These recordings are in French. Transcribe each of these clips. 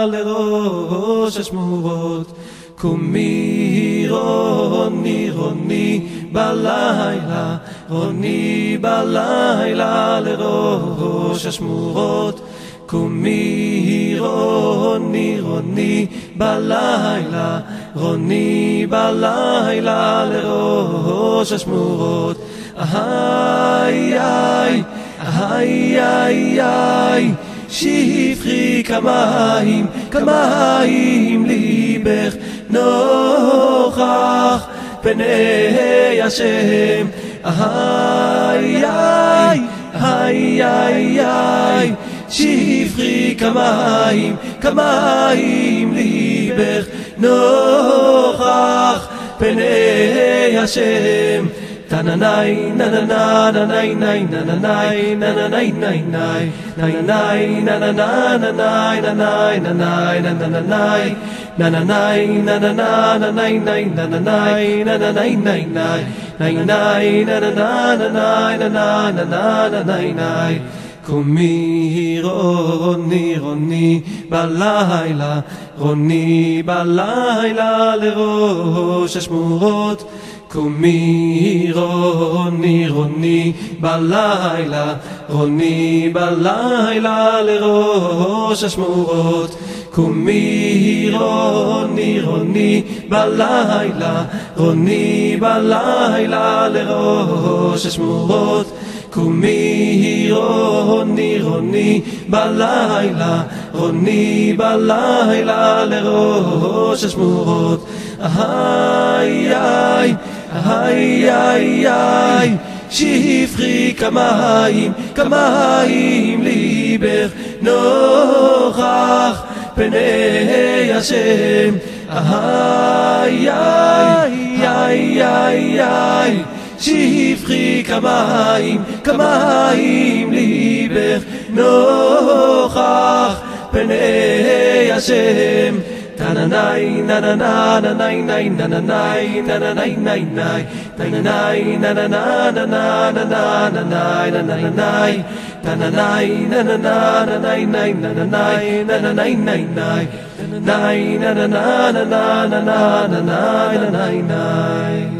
לראש השמורות. קומי רוני רוני בלילה, רוני בלילה לראש השמורות. קומי רוני רוני בלילה, רוני בלילה לראש השמורות. איי איי איי איי איי, שפכי כמים כמים ליבך נוכח פני השם. איי איי איי איי איי, שפכי כמים כמים ליבך נוכח פני השם. תנאי נאי נאי נאי נאי נאי נאי נאי נאי נאי נאי. קומי רוני רוני בלילה, רוני בלילה לראש השמורות. קומי רוני רוני בלילה, רוני בלילה לראש השמורות. קומי רוני רוני בלילה, רוני בלילה לראש השמורות. קומי רוני רוני בלילה, רוני בלילה לראש השמורות. איי איי איי איי איי, שפכי כמים כמים ליבך נוכח פני השם. איי איי איי איי איי, שפכי כמים כמים ליבך נוכח פני השם. תנאי נאי נאי נאי נאי נאי נאי נאי תנאי נאי נאי נאי נאי.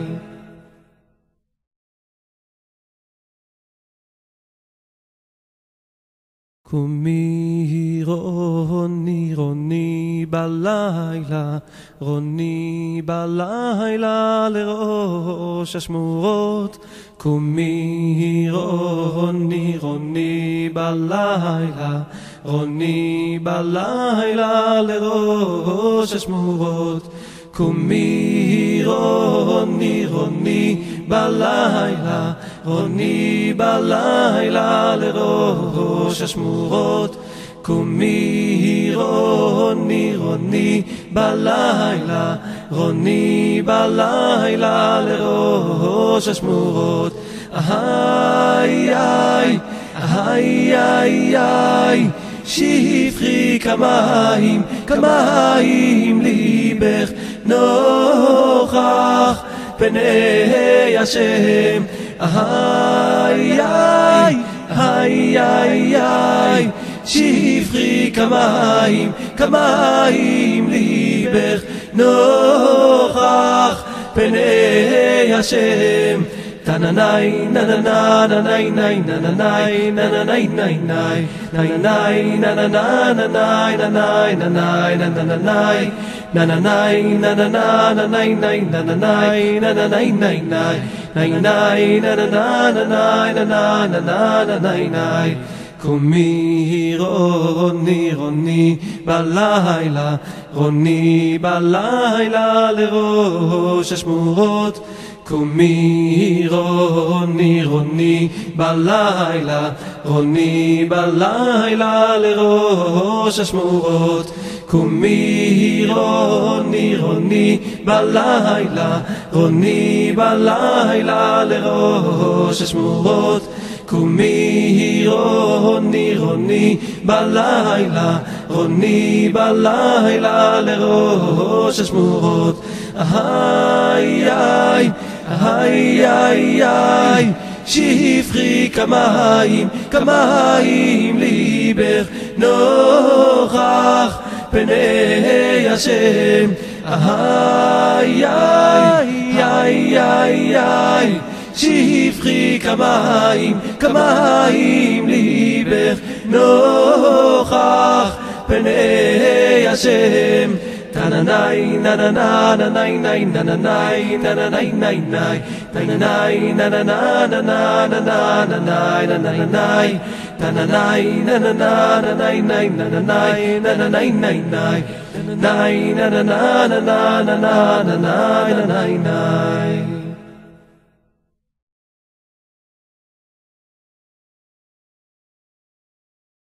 קומי רוני רוני בלילה, רוני בלילה לראש השמורות. קומי רוני רוני בלילה, רוני בלילה לראש השמורות. קומי רוני רוני בלילה, רוני בלילה לראש השמורות. קומי רוני רוני בלילה, רוני בלילה לראש השמורות. איי איי איי איי איי, שפכי כמים כמים ליבך נוכח פני השם. איי איי איי איי איי, שפכי כמים כמים ליבך נוכח פני השם. תנאי נאי נאי נאי נאי נאי נאי נאי נאי. קומי רוני רוני בלילה, רוני בלילה לראש השמורות. קומי רוני רוני בלילה, רוני בלילה לראש השמורות. קומי רוני רוני בלילה, רוני בלילה לראש השמורות. קומי רוני רוני בלילה, רוני בלילה לראש השמורות. איי איי איי איי איי, שפכי כמים כמים ליבך נוכח פני השם. איי איי איי איי איי שפכי כמים כמים ליבך נוכח פני השם. תננאי נננה ננאי נאי נננאי נננאי נאי נאי תננאי נננה נננה נננה ננאי נננאי תננאי נננה ננאי נאי נננאי נננאי נאי נאי תננאי נננה נננה נננה ננאי ננאי נאי.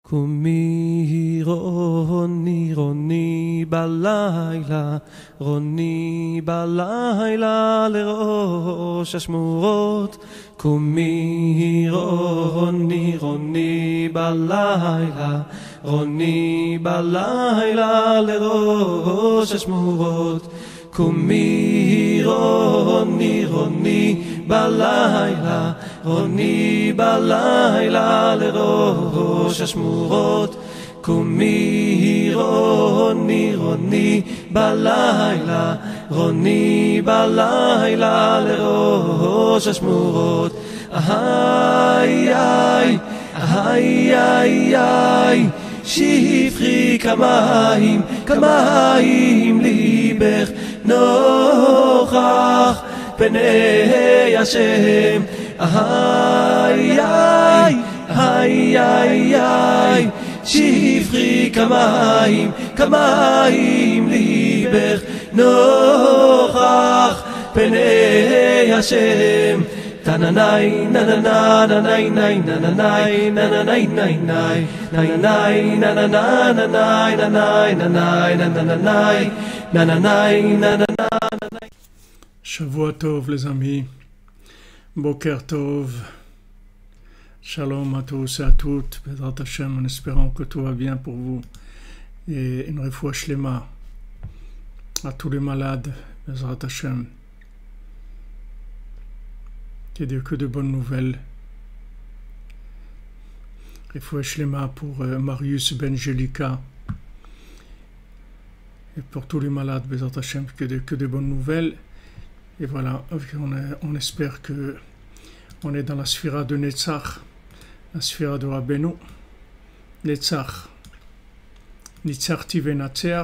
קומי רוני רוני בלילה, רוני בלילה לראש השמורות. קומי רוני רוני בלילה, רוני בלילה לראש השמורות. קומי רוני רוני בלילה, רוני בלילה לראש השמורות. קומי רוני רוני בלילה, רוני בלילה לראש השמורות. איי איי איי איי איי שפכי כמים כמים ליבך נוכח פני השם. איי איי איי איי איי שפכי כמים כמים ליבך נוכח פני השם. תננאי נננה ננאי נאי נננאי נננאי נאי נאי נננאי נננה ננאי ננאי ננאי נננאי נננאי נננאי. Shavua Tov les amis, Boker Tov, Shalom à tous et à toutes, Bezrat Hashem, en espérant que tout va bien pour vous, et une refoua shlema à tous les malades, Bezrat Hashem, que de bonnes nouvelles. Refoua shlema pour Marius Benjelika, et pour tous les malades, Bezrat Hashem, que de bonnes nouvelles. Et voilà, on espère que on est dans la sphira de Netzach, la sphira de Rabbeinu. Netzach, Nitzarti Venatzer,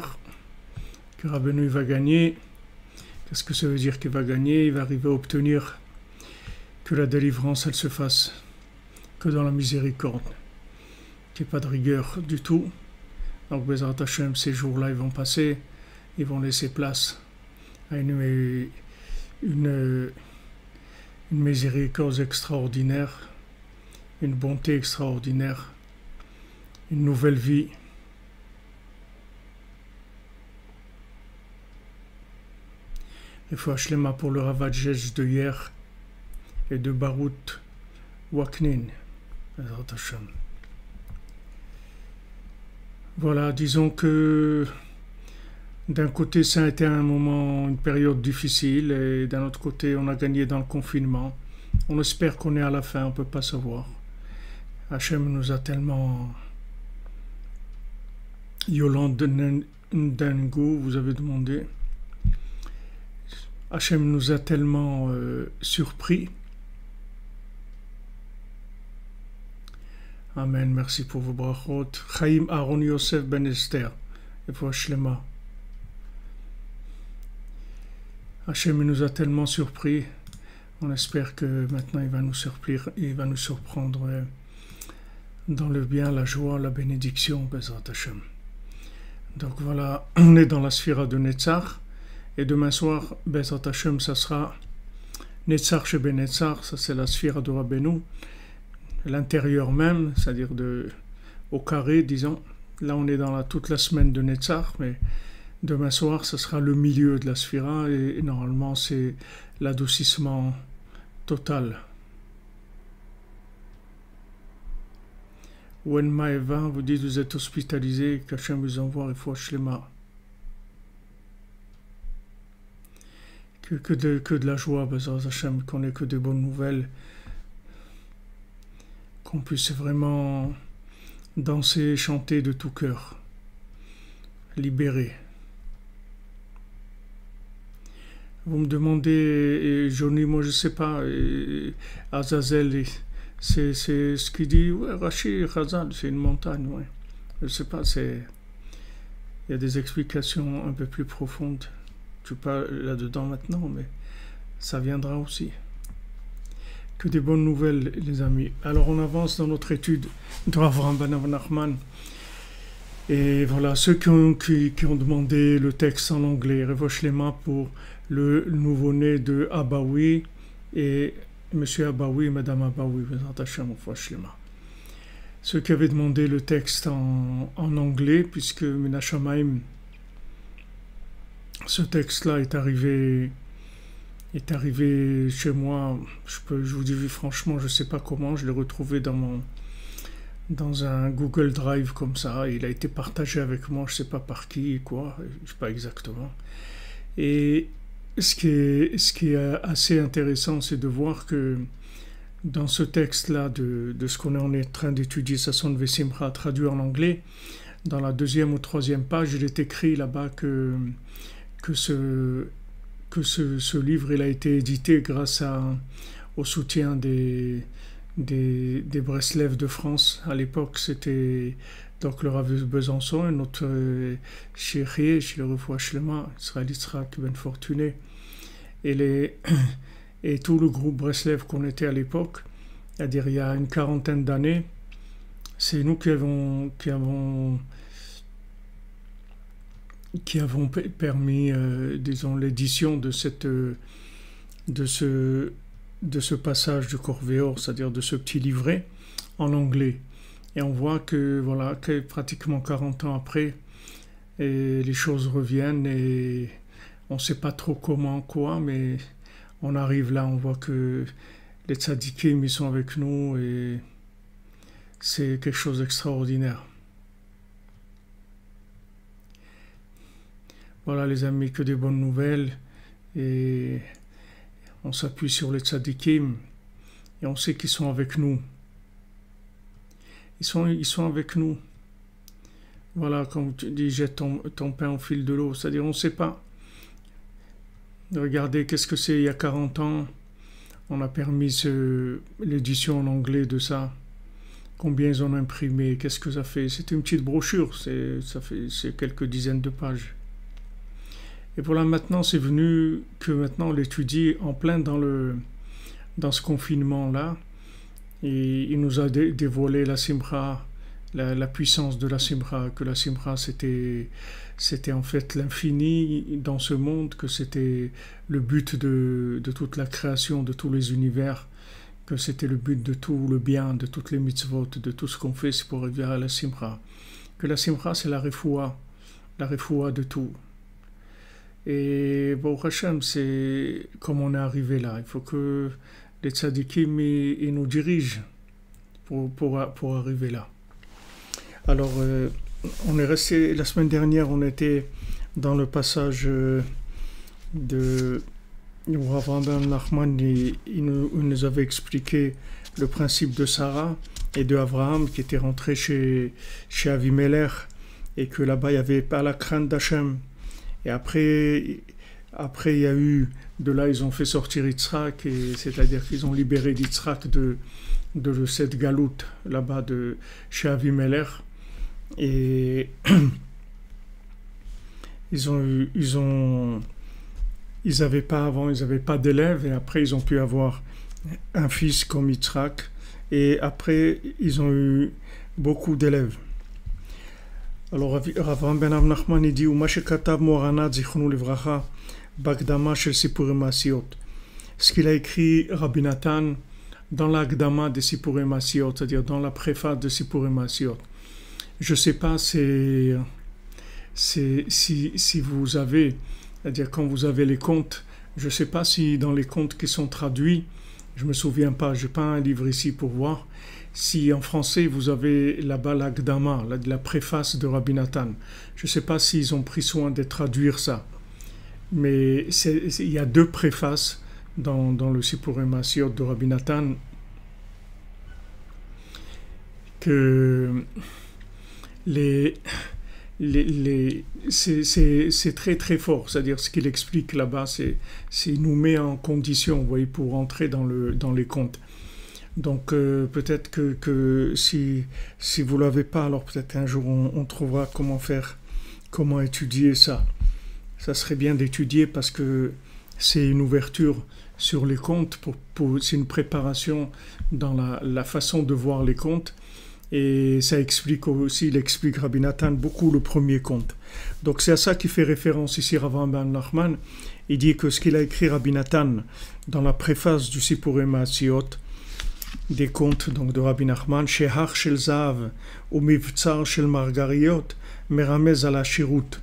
que Rabbeinu va gagner. Qu'est-ce que ça veut dire qu'il va gagner? Il va arriver à obtenir que la délivrance, elle se fasse que dans la miséricorde, qu'il n'y ait pas de rigueur du tout. Donc, Bezrat Hashem, ces jours-là, ils vont passer, ils vont laisser place à une miséricorde extraordinaire, une bonté extraordinaire, une nouvelle vie. Il faut Shlema pour le Ravadjesh de hier et de Barout Waknin. Voilà, disons que d'un côté, ça a été un moment, une période difficile, et d'un autre côté, on a gagné dans le confinement. On espère qu'on est à la fin, on ne peut pas savoir. Hachem nous a tellement... Yolande Ndengo, vous avez demandé. Hachem nous a tellement surpris. Amen, merci pour vos brachot. Chaim Aaron Yosef Ben Esther, et pour Shlema. Hachem nous a tellement surpris, on espère que maintenant il va nous surprendre dans le bien, la joie, la bénédiction, Bezrat Hashem. Donc voilà, on est dans la sphira de Netzach, et demain soir, Bezrat Hashem, ça sera Netzach chez Benetzach, ça c'est la sphira de Rabbeinu, l'intérieur même, c'est-à-dire au carré, disons. Là on est dans toute la semaine de Netzach, mais demain soir, ce sera le milieu de la sphira et normalement, c'est l'adoucissement total. Wenma Eva, vous dites vous êtes hospitalisé, qu'Hachem vous envoie il faut Shlema. Que de la joie, Bezrat Hashem, qu'on ait que de bonnes nouvelles, qu'on puisse vraiment danser et chanter de tout cœur. libéré. Vous me demandez, Johnny, moi je sais pas, Azazel, c'est ce qu'il dit, ouais, Rashi, Khazal, c'est une montagne, ouais. Je sais pas, il y a des explications un peu plus profondes. Je suis pas là-dedans maintenant, mais ça viendra aussi. Que des bonnes nouvelles, les amis. Alors on avance dans notre étude de Avraham ben Nachman. Et voilà, ceux qui ont demandé le texte en anglais, Revosh Lema pour le nouveau-né de Abaoui et Monsieur Abaoui et Madame Abaoui, Revosh Lema. Ceux qui avaient demandé le texte en anglais, puisque Menachamaim, ce texte-là est arrivé chez moi, je vous dis franchement, je ne sais pas comment, je l'ai retrouvé dans un Google Drive comme ça, il a été partagé avec moi, je ne sais pas par qui, quoi, je ne sais pas exactement. Et ce qui est assez intéressant, c'est de voir que dans ce texte-là, de ce qu'on est en train d'étudier, Sasson Vesimcha, traduit en anglais, dans la 2e ou 3e page, il est écrit là-bas que ce livre il a été édité grâce au soutien des Breslev de France. À l'époque, c'était donc le Rav Besançon et notre chéri, chez le Refoua Shlema, Israël Yitzhak Ben Fortuné, et tout le groupe Breslev qu'on était à l'époque, c'est-à-dire il y a une 40aine d'années, c'est nous qui avons permis, disons, l'édition de ce passage de Corvéor, c'est-à-dire de ce petit livret en anglais. Et on voit que, voilà, que pratiquement 40 ans après, les choses reviennent et on ne sait pas trop comment, quoi, mais on arrive là, on voit que les tzadikim, ils sont avec nous et c'est quelque chose d'extraordinaire. Voilà les amis, que des bonnes nouvelles et on s'appuie sur les tzadikim et on sait qu'ils sont avec nous. Ils sont avec nous. Voilà, comme tu dis, jette ton pain au fil de l'eau, c'est-à-dire on ne sait pas. Regardez, qu'est-ce que c'est il y a 40 ans, on a permis l'édition en anglais de ça. Combien ils ont imprimé, qu'est-ce que ça fait? C'est une petite brochure, c'est quelques dizaines de pages. Et voilà, maintenant, c'est venu que maintenant on l'étudie en plein dans ce confinement-là. Et il nous a dévoilé la Simcha, la puissance de la Simcha, que la Simcha c'était en fait l'infini dans ce monde, que c'était le but de toute la création, de tous les univers, que c'était le but de tout le bien, de toutes les mitzvot, de tout ce qu'on fait, c'est pour arriver à la Simcha. Que la Simcha, c'est la refoua de tout. Et Baruch Hashem, c'est comme on est arrivé là. Il faut que les tzadikim ils nous dirigent pour arriver là. Alors, on est resté, la semaine dernière, on était dans le passage de Avraham ben Nachman, il nous avait expliqué le principe de Sarah et de Abraham qui était rentré chez Avimelech et que là-bas, il n'y avait pas la crainte d'Hachem. Et après, il y a eu, de là, ils ont fait sortir Yitzhak, c'est-à-dire qu'ils ont libéré Yitzhak de cette galoute là-bas de chez Avimelech. Et ils n'avaient pas avant, ils n'avaient pas d'élèves, et après ils ont pu avoir un fils comme Yitzhak, et après ils ont eu beaucoup d'élèves. Alors Avraham ben Nachman il dit Uma shekatav Moranat zichrono livracha bagdama shel Sipurim Maasiot. Ce qu'il a écrit Rabbi Nathan dans l'Agdama de Sipurim Maasiot, c'est-à-dire dans la préface de Sipurim Maasiot. Je ne sais pas si vous avez, c'est-à-dire quand vous avez les contes, je ne sais pas si dans les contes qui sont traduits, je ne me souviens pas, je n'ai pas un livre ici pour voir, si en français vous avez là-bas l'Agdama, la préface de Rabbi Nathan. Je ne sais pas s'ils ont pris soin de traduire ça, mais il y a 2 préfaces dans le Sipurim Maasiot de Rabbi Nathan que c'est très très fort. C'est-à-dire ce qu'il explique là-bas, il nous met en condition, vous voyez, pour entrer dans les comptes. Donc peut-être que si vous l'avez pas, alors peut-être un jour on trouvera comment étudier ça. Ça serait bien d'étudier parce que c'est une ouverture sur les comptes, c'est une préparation dans la façon de voir les comptes. Et ça explique aussi, il explique Rabbi Nathan beaucoup le premier compte. Donc c'est à ça qu'il fait référence ici Rav Ben Nachman. Il dit que ce qu'il a écrit Rabbi Nathan dans la préface du Sipurim Maasiot, des contes donc de Rabbi Nachman, Shehach shel Zahav ou Mivtsar shel Margariot, Meramez ala Shirut,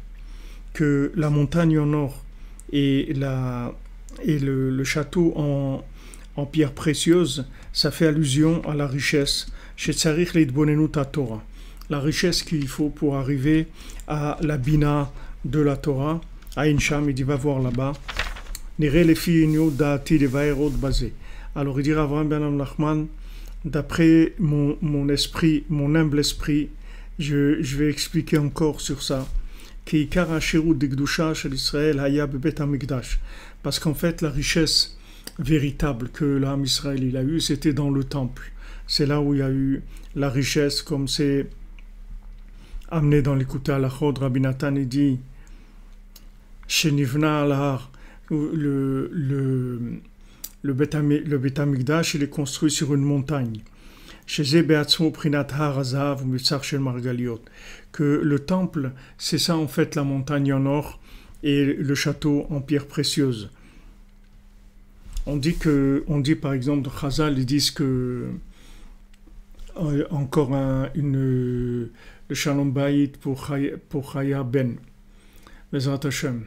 que la montagne en or et le château en pierre précieuse, ça fait allusion à la richesse. Chez Tzarich leitbonenut Torah, la richesse qu'il faut pour arriver à la bina de la Torah. À Incham, il dit va voir là-bas. Nire les filles dati de vaerot basé. Alors il dit Avraham Ben Nachman, d'après mon esprit, mon humble esprit, je vais expliquer encore sur ça. Ki ikar hashirut dekdusha shel Israël haya bebet hamikdash. Parce qu'en fait, la richesse véritable que l'âme Israël il a eue, c'était dans le temple. C'est là où il y a eu la richesse, comme c'est amené dans l'écoute à la Chod. Rabbi Nathan il dit Shenivna al-Har, le Beth Amikdash, il est construit sur une montagne. Chez Beatzmo Prinat Har Hazav ou Mitzar Shel Margaliot, que le temple, c'est ça en fait la montagne en or et le château en pierre précieuse. On dit par exemple de Chazal, ils disent que encore le Shalom Bayit pour Chaya Ben Bezrat Hashem.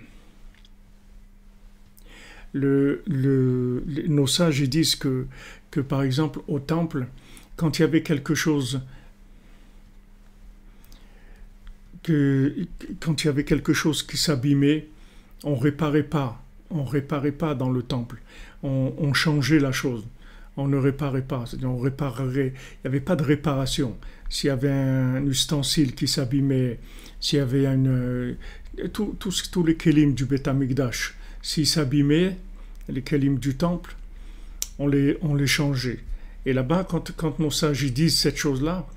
Nos sages ils disent que par exemple au temple, quand il y avait quelque chose qui s'abîmait, on réparait pas dans le temple, on changeait la chose. On ne réparait pas, c'est-à-dire on réparerait, il n'y avait pas de réparation. S'il y avait un ustensile qui s'abîmait, s'il y avait tous les kelim du Beth Amikdash, s'ils s'abîmaient, les kelim du temple, on les changeait. Et là-bas, quand nos sages ils disent cette chose-là,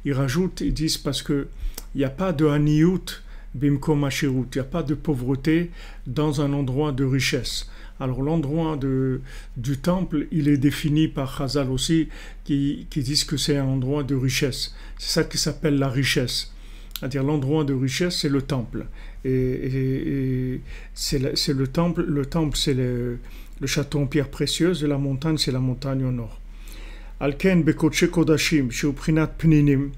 ils disent parce que il n'y a pas de haniyut bimkom hashirut, il n'y a pas de pauvreté dans un endroit de richesse. Alors l'endroit du temple, il est défini par Chazal aussi, qui disent que c'est un endroit de richesse. C'est ça qui s'appelle la richesse. C'est-à-dire l'endroit de richesse, c'est le temple. Et c'est le temple. Le temple, c'est le château en pierre précieuse, et la montagne, c'est la montagne au nord. Alken bekodshe kodashim, sheuprinat pninim.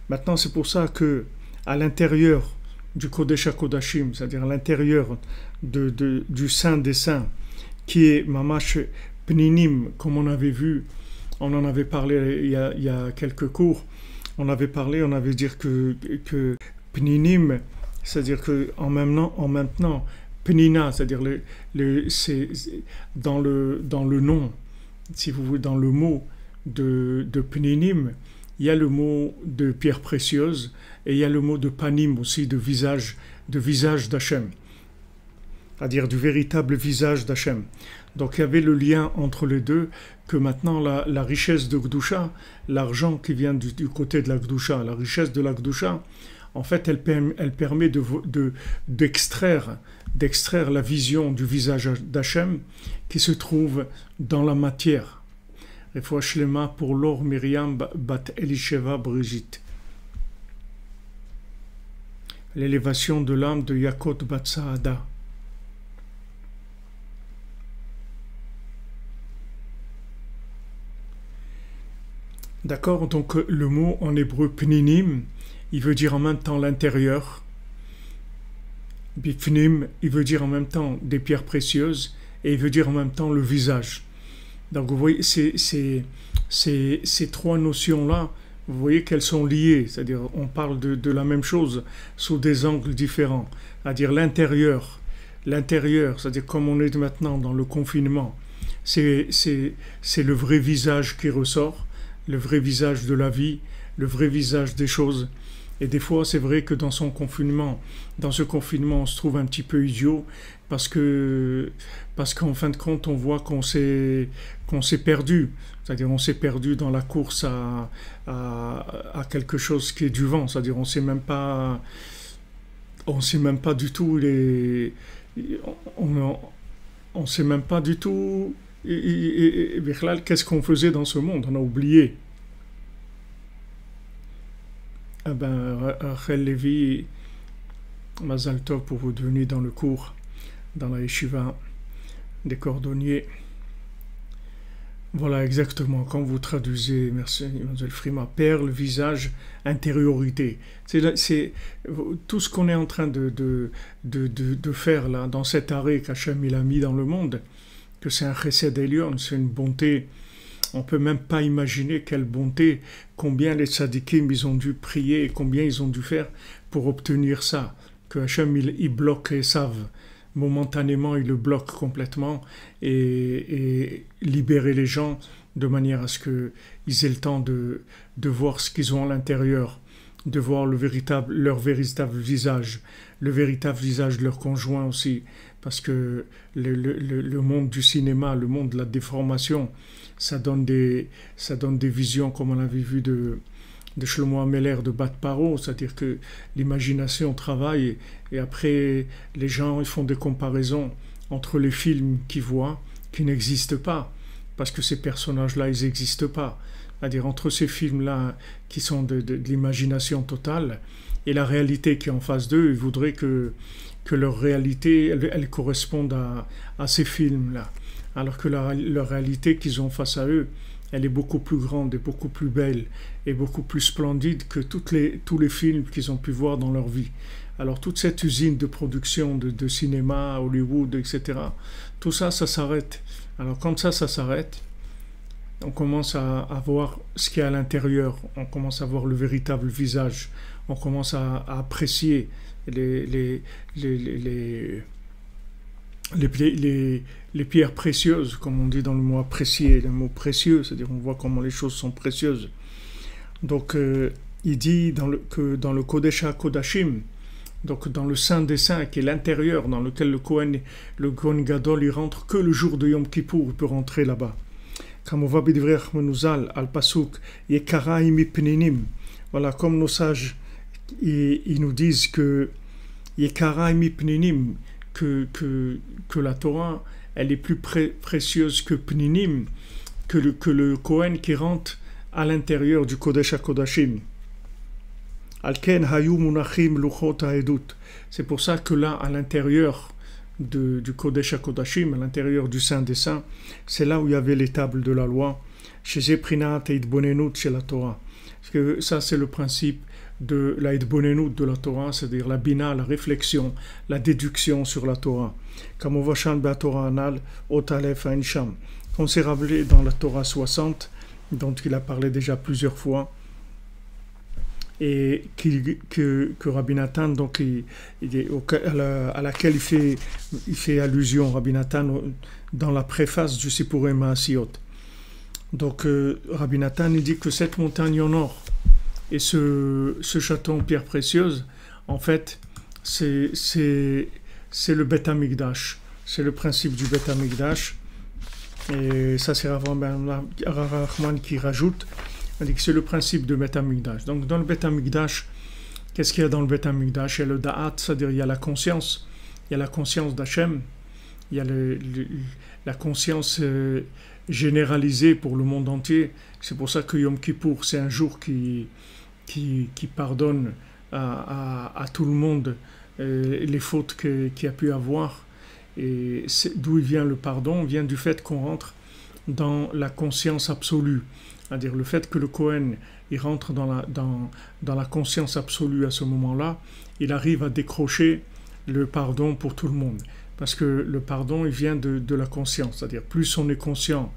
Maintenant, c'est pour ça que à l'intérieur du Kodesh HaKodashim, c'est-à-dire à l'intérieur du Saint des Saints, qui est Mamash Pninim, comme on avait vu, on en avait parlé il y a quelques cours, on avait dit que Pninim, c'est-à-dire que en même temps, Pnina, c'est-à-dire c'est dans le nom, si vous voulez, dans le mot de Pninim, il y a le mot de pierre précieuse et il y a le mot de panim aussi, de visage d'Hachem, c'est-à-dire du véritable visage d'Hachem. Donc il y avait le lien entre les deux, que maintenant la richesse de Gdusha, l'argent qui vient du côté de la Gdusha, la richesse de la Gdusha, en fait elle permet d'extraire la vision du visage d'Hachem qui se trouve dans la matière. Refoua Shlema pour Laure Myriam Bat Elisheva Brigitte. L'élévation de l'âme de Yakot Bat Saada. D'accord, donc le mot en hébreu pninim, il veut dire en même temps l'intérieur. Bifnim, il veut dire en même temps des pierres précieuses, et il veut dire en même temps le visage. Donc vous voyez, ces trois notions-là, vous voyez qu'elles sont liées, c'est-à-dire on parle de la même chose sous des angles différents, c'est-à-dire l'intérieur, c'est-à-dire comme on est maintenant dans le confinement, c'est le vrai visage qui ressort, le vrai visage de la vie, le vrai visage des choses, Et des fois, c'est vrai que dans ce confinement, on se trouve un petit peu idiot parce qu'en fin de compte, on voit qu'on s'est perdu. C'est-à-dire, on s'est perdu dans la course à quelque chose qui est du vent. C'est-à-dire, on sait même pas du tout on sait même pas du tout qu'est-ce qu'on faisait dans ce monde. On a oublié. Eh ben, Rachel Lévy, Mazal Tov pour vous venir dans le cours, dans la yeshiva des cordonniers. Voilà exactement, quand vous traduisez, merci Mademoiselle Frima, perle, visage, intériorité. C'est tout ce qu'on est en train de faire là, dans cet arrêt qu'Hachem il a mis dans le monde, que c'est un chesed elion, c'est une bonté. On ne peut même pas imaginer quelle bonté, combien les tzadikim ils ont dû prier, combien ils ont dû faire pour obtenir ça. Que Hachem il bloque Esav. Momentanément, il le bloque complètement et libérer les gens de manière à ce qu'ils aient le temps de voir ce qu'ils ont à l'intérieur, de voir leur véritable visage, le véritable visage de leur conjoint aussi. Parce que le monde du cinéma, le monde de la déformation, ça donne des visions comme on l'avait vu de Shlomo Ameler, de Bat Paro, c'est-à-dire que l'imagination travaille et après les gens ils font des comparaisons entre les films qu'ils voient qui n'existent pas parce que ces personnages-là ils n'existent pas, c'est-à-dire entre ces films-là qui sont de l'imagination totale et la réalité qui est en face d'eux, ils voudraient que leur réalité elle corresponde à ces films-là, alors que leur réalité qu'ils ont face à eux elle est beaucoup plus grande et beaucoup plus belle et beaucoup plus splendide que tous les films qu'ils ont pu voir dans leur vie. Alors toute cette usine de production de cinéma, Hollywood, etc., tout ça, ça s'arrête. Alors quand ça s'arrête, on commence à voir ce qu'il y a à l'intérieur, on commence à voir le véritable visage, on commence à apprécier les pierres précieuses, comme on dit dans le mot apprécier, le mot précieux, c'est-à-dire on voit comment les choses sont précieuses. Donc il dit que dans le Kodesh HaKodashim, donc dans le Saint des Saints, qui est l'intérieur, dans lequel le Kohen Gadol, il rentre que le jour de Yom Kippour, il peut rentrer là-bas. Comme on voit B'divrei Menuzal, al-Pasuk, Yekara imi pninim. Voilà, comme nos sages, ils nous disent que Yekara imi pninim, que la Torah, elle est plus précieuse que Pninim, que le Kohen qui rentre à l'intérieur du Kodesh HaKodashim. Alken hayu munachim luchot ha'edut. C'est pour ça que là, à l'intérieur du Kodesh HaKodashim, à l'intérieur du Saint des Saints, c'est là où il y avait les tables de la loi, chez Prinat et Idbonenut chez la Torah. Parce que ça, c'est le principe de la Idbonenut de la Torah, c'est-à-dire la bina, la réflexion, la déduction sur la Torah. Comme on voit Shan Torah Anal, Otalef Ainsham. On s'est rappelé dans la Torah 60, dont il a parlé déjà plusieurs fois, et que Rabbi Nathan, donc, à laquelle il fait allusion, Rabbi Nathan, dans la préface du Sipurei Maasiot. Donc, Rabbi Nathan, il dit que cette montagne en or et ce château en pierre précieuse, en fait, c'est le Beth Amikdash. C'est le principe du Beth Amikdash. Et ça, c'est Rav Rahman qui rajoute. On dit que c'est le principe de Beth Amikdash. Donc, dans le Beth Amikdash, qu'est-ce qu'il y a dans le Beth Amikdash? Il y a le Da'at, c'est-à-dire il y a la conscience. Il y a la conscience d'Hachem. Il y a la conscience généralisée pour le monde entier. C'est pour ça que Yom Kippour, c'est un jour qui pardonne à tout le monde les fautes qu'il a pu avoir. Et d'où vient le pardon? Vient du fait qu'on rentre dans la conscience absolue. C'est-à-dire le fait que le Kohen il rentre dans la conscience absolue à ce moment-là, il arrive à décrocher le pardon pour tout le monde. Parce que le pardon, il vient de la conscience. C'est-à-dire plus on est conscient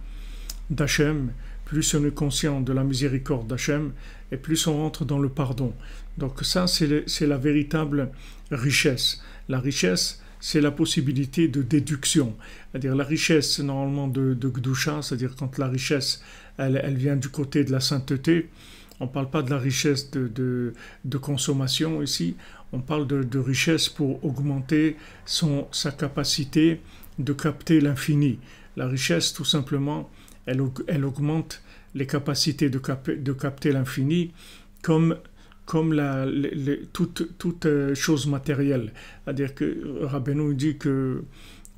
d'Hachem, plus on est conscient de la miséricorde d'Hachem, et plus on rentre dans le pardon. Donc ça, c'est la véritable richesse. La richesse, c'est la possibilité de déduction. C'est-à-dire la richesse, normalement, de Gdusha, c'est-à-dire quand la richesse, elle vient du côté de la sainteté, On ne parle pas de la richesse de consommation ici, on parle de richesse pour augmenter sa capacité de capter l'infini. La richesse, tout simplement, elle augmente les capacités de capter l'infini comme toute chose matérielle. C'est-à-dire que Rabbeinu dit que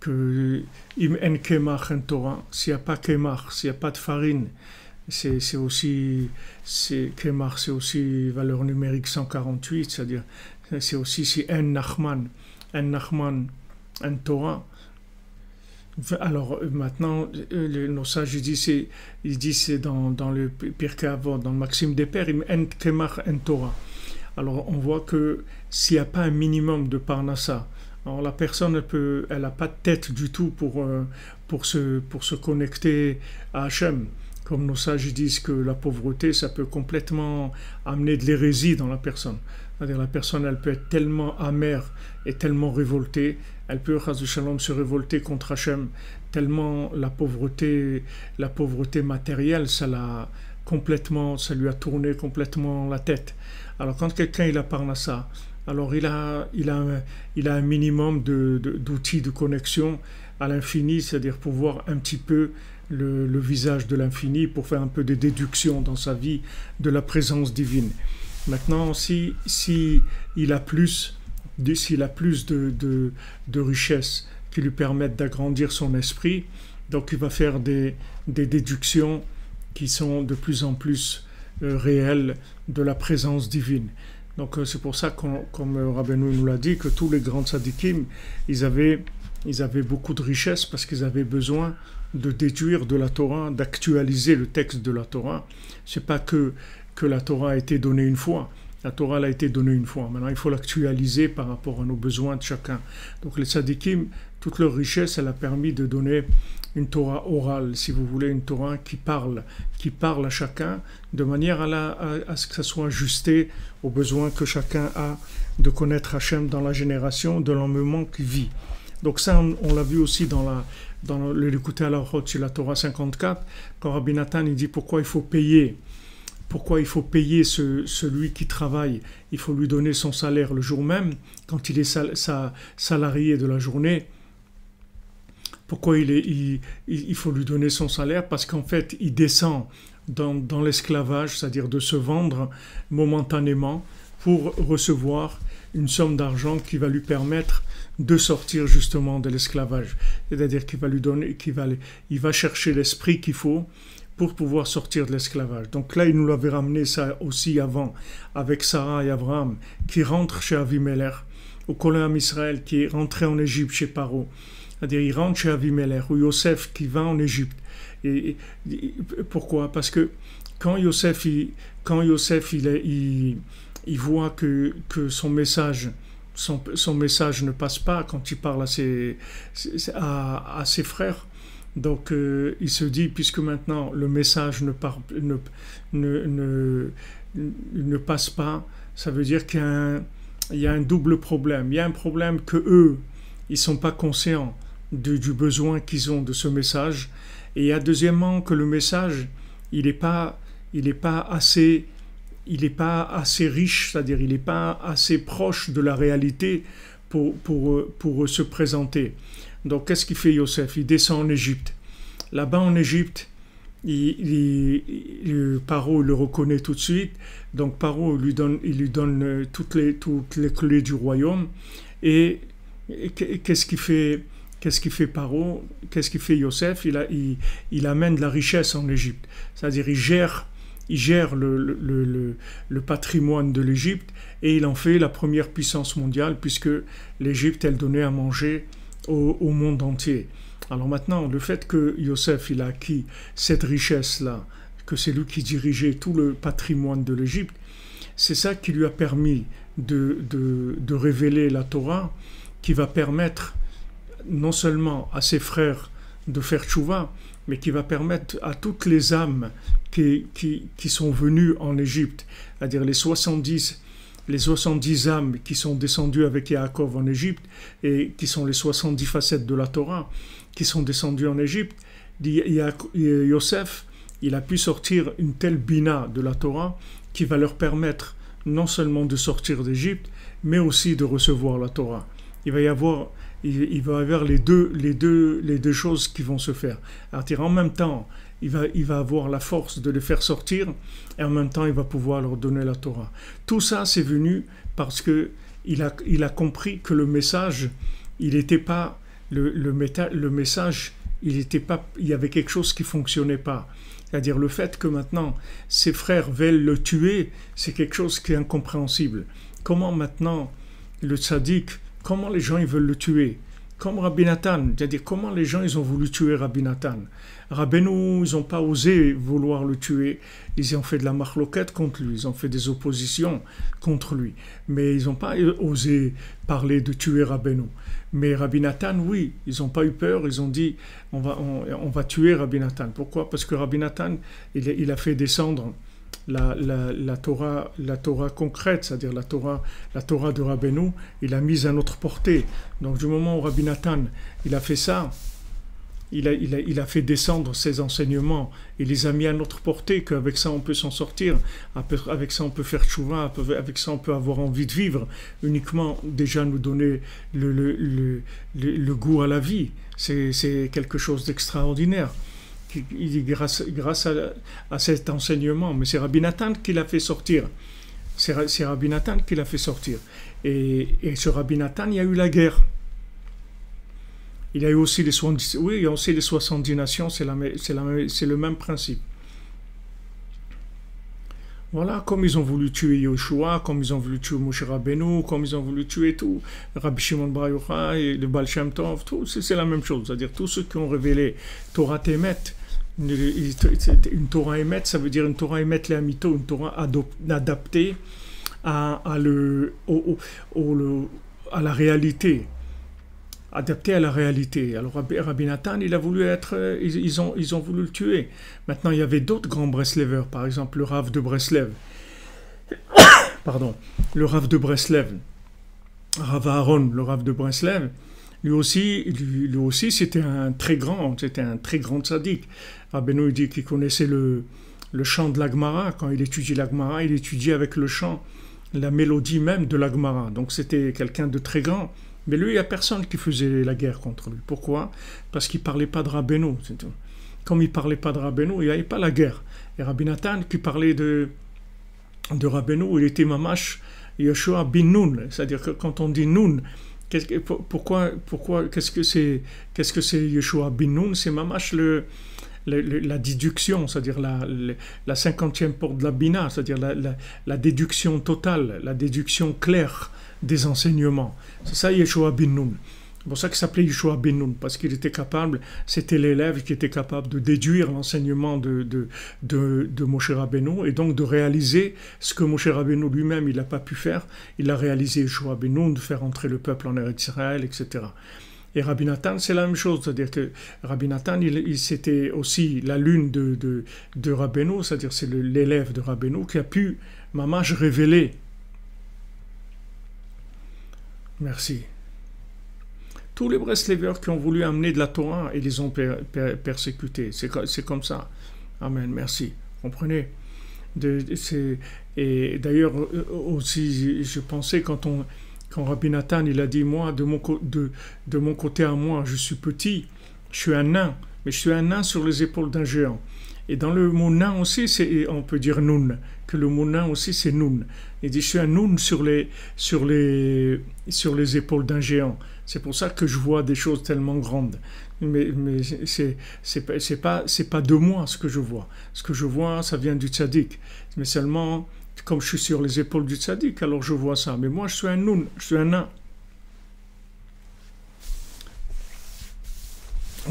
im en kemach en Torah, s'il n'y a pas kemach, s'il n'y a pas de farine, c'est aussi kemach, c'est aussi valeur numérique 148, c'est-à-dire c'est aussi si en nachman en Torah. Alors maintenant, nos sages ils disent dans le Pirkei Avot, dans le Maxime des Pères, im en kemach en Torah. Alors on voit que s'il n'y a pas un minimum de parnassa, alors la personne elle n'a pas de tête du tout pour se connecter à Hachem. Comme nos sages disent que la pauvreté, ça peut complètement amener de l'hérésie dans la personne. C'est-à-dire la personne, elle peut être tellement amère et tellement révoltée, elle peut, chas v'shalom, se révolter contre Hachem, tellement la pauvreté matérielle, ça lui a tourné complètement la tête. Alors quand quelqu'un il a parnassa, alors il a un minimum d'outils de connexion à l'infini, c'est-à-dire pour voir un petit peu le visage de l'infini, pour faire un peu de déduction dans sa vie de la présence divine. Maintenant, si il a plus de richesses qui lui permettent d'agrandir son esprit, donc il va faire des déductions qui sont de plus en plus réelles de la présence divine. Donc c'est pour ça, comme Rabbeinu nous l'a dit, que tous les grands tzadikim, ils avaient beaucoup de richesses parce qu'ils avaient besoin de déduire de la Torah, d'actualiser le texte de la Torah. C'est pas que la Torah a été donnée une fois. La Torah a été donnée une fois. Maintenant, il faut l'actualiser par rapport à nos besoins de chacun. Donc les tzadikim, toute leur richesse, elle a permis de donner une Torah orale, si vous voulez, une Torah qui parle à chacun, de manière à ce que ça soit ajusté aux besoins que chacun a de connaître Hachem dans la génération, de le moment qu'il vit. Donc ça, on l'a vu aussi dans l'écouter à la Hot, sur la Torah 54, quand Rabbi Nathan il dit pourquoi il faut payer celui qui travaille, il faut lui donner son salaire le jour même, quand il est salarié de la journée. Pourquoi il faut lui donner son salaire? Parce qu'en fait, il descend dans l'esclavage, c'est-à-dire de se vendre momentanément pour recevoir une somme d'argent qui va lui permettre de sortir justement de l'esclavage. C'est-à-dire qu'il va lui donner, il va chercher l'esprit qu'il faut pour pouvoir sortir de l'esclavage. Donc là, il nous l'avait ramené ça aussi avant, avec Sarah et Abraham, qui rentrent chez Avimelech, au Kolam Israël, qui est rentré en Égypte chez Paro. C'est-à-dire, il rentre chez Avimelech, ou Yosef qui va en Égypte. Et pourquoi? Parce que quand Yosef il voit que son message ne passe pas quand il parle à ses frères, donc il se dit, puisque maintenant le message ne passe pas, ça veut dire qu'il y a un double problème. Il y a un problème que eux, ils sont pas conscients du besoin qu'ils ont de ce message, et il y a deuxièmement que le message, il n'est pas assez riche, c'est-à-dire il n'est pas assez proche de la réalité pour se présenter. Donc qu'est-ce qu'il fait Yosef? Il descend en Égypte. Là-bas en Égypte, Paro le reconnaît tout de suite. Donc Paro lui donne toutes les clés du royaume. Et qu'est-ce qu'il fait Paro? Qu'est-ce qu'il fait Yosef? Il amène de la richesse en Égypte. C'est-à-dire il gère le patrimoine de l'Égypte et il en fait la première puissance mondiale, puisque l'Égypte, elle donnait à manger au monde entier. Alors maintenant, le fait que Yosef il a acquis cette richesse-là, que c'est lui qui dirigeait tout le patrimoine de l'Égypte, c'est ça qui lui a permis de révéler la Torah, qui va permettre non seulement à ses frères de faire tchouva, mais qui va permettre à toutes les âmes qui sont venues en Égypte, c'est-à-dire les 70 âmes qui sont descendues avec Yaakov en Égypte, et qui sont les 70 facettes de la Torah, qui sont descendues en Égypte. Yosef, il a pu sortir une telle bina de la Torah qui va leur permettre non seulement de sortir d'Égypte, mais aussi de recevoir la Torah. Il va y avoir les deux choses qui vont se faire. C'est-à-dire en même temps, il va avoir la force de les faire sortir et en même temps, il va pouvoir leur donner la Torah. Tout ça, c'est venu parce que il a compris que le message, il n'était pas le message, il y avait quelque chose qui fonctionnait pas. C'est-à-dire le fait que maintenant ses frères veulent le tuer, c'est quelque chose qui est incompréhensible. Comment maintenant le tzaddik, comment les gens ils veulent le tuer? Comme Rabbi Nathan, c'est-à-dire comment les gens ils ont voulu tuer Rabbi Nathan. Rabbeinu, ils n'ont pas osé vouloir le tuer, ils ont fait de la marloquette contre lui, ils ont fait des oppositions contre lui, mais ils n'ont pas osé parler de tuer Rabbeinu. Mais Rabbi Nathan, oui, ils n'ont pas eu peur, ils ont dit on va tuer Rabbi Nathan. Pourquoi? Parce que Rabbi Nathan, il a fait descendre la Torah concrète, c'est-à-dire la Torah de Rabbeinu, il a mis à notre portée. Donc du moment où Rabbi Nathan, il a fait ça, il a fait descendre ses enseignements, il les a mis à notre portée, qu'avec ça on peut s'en sortir, avec ça on peut faire tchouva, avec ça on peut avoir envie de vivre, uniquement déjà nous donner le goût à la vie. C'est quelque chose d'extraordinaire. Grâce à cet enseignement, mais c'est Rabbi Nathan qui l'a fait sortir. C'est Rabbi Nathan qui l'a fait sortir. Et ce Rabbi Nathan, il y a eu la guerre. Il y a eu aussi les 70 nations, c'est le même principe. Voilà, comme ils ont voulu tuer Yoshua, comme ils ont voulu tuer Moshe Rabbeinu, comme ils ont voulu tuer tout, Rabbi Shimon Bar Yochai, le Baal Shem Tov, tout, c'est la même chose. C'est-à-dire tous ceux qui ont révélé Torah Emet, une Torah Emet, ça veut dire une Torah Emet Lehamito, une Torah adaptée à la réalité. Adapté à la réalité. Alors Rabbi Nathan, il a voulu être, ils ont voulu le tuer. Maintenant, il y avait d'autres grands Breslevers, par exemple le Rav de Breslev. Pardon, le Rav de Breslev, Rav Aaron, le Rav de Breslev, lui aussi, c'était un très grand tzaddik. Rabbeinu dit qu'il connaissait le chant de l'Agmara. Quand il étudie l'Agmara, il étudiait avec le chant, la mélodie même de l'Agmara. Donc c'était quelqu'un de très grand. Mais lui, il n'y a personne qui faisait la guerre contre lui. Pourquoi? Parce qu'il ne parlait pas de Rabbeinu. Comme il ne parlait pas de Rabbeinu, il n'y avait pas la guerre. Et Rabbi Nathan, qui parlait de Rabbeinu, il était mamash Yeshua bin Nun. C'est-à-dire que quand on dit Nun, qu'est-ce que c'est Yeshua bin Nun? C'est mamash la déduction, c'est-à-dire la 50e porte de la Bina, c'est-à-dire la déduction totale, la déduction claire des enseignements. C'est ça Yeshua bin Nun. C'est pour ça qu'il s'appelait Yeshua bin Nun, parce qu'il était capable, c'était l'élève qui était capable de déduire l'enseignement de Moshe Rabbeinu et donc de réaliser ce que Moshe Rabbeinu lui-même il n'a pas pu faire. Il a réalisé Yeshua bin Nun, de faire entrer le peuple en Eretz Israël, etc. Et Rabbi Nathan, c'est la même chose, c'est-à-dire que Rabbi Nathan, c'était aussi la lune de Rabbeinu, c'est-à-dire c'est l'élève de Rabbeinu qui a pu, mamash, révéler. Merci. Tous les Breslevers qui ont voulu amener de la Torah, ils les ont persécutés. C'est comme ça. Amen, merci. Comprenez? Et d'ailleurs, aussi, je pensais quand Rabbi Nathan, il a dit, moi, de mon côté à moi, je suis petit, je suis un nain, mais je suis un nain sur les épaules d'un géant. Et dans le mot nain aussi, on peut dire nun, que le mot nain aussi c'est nun. Il dit, je suis un nun sur les épaules d'un géant. C'est pour ça que je vois des choses tellement grandes. Mais c'est pas de moi ce que je vois. Ce que je vois, ça vient du tzaddik. Mais seulement, comme je suis sur les épaules du tzaddik, alors je vois ça. Mais moi, je suis un nun, je suis un nain.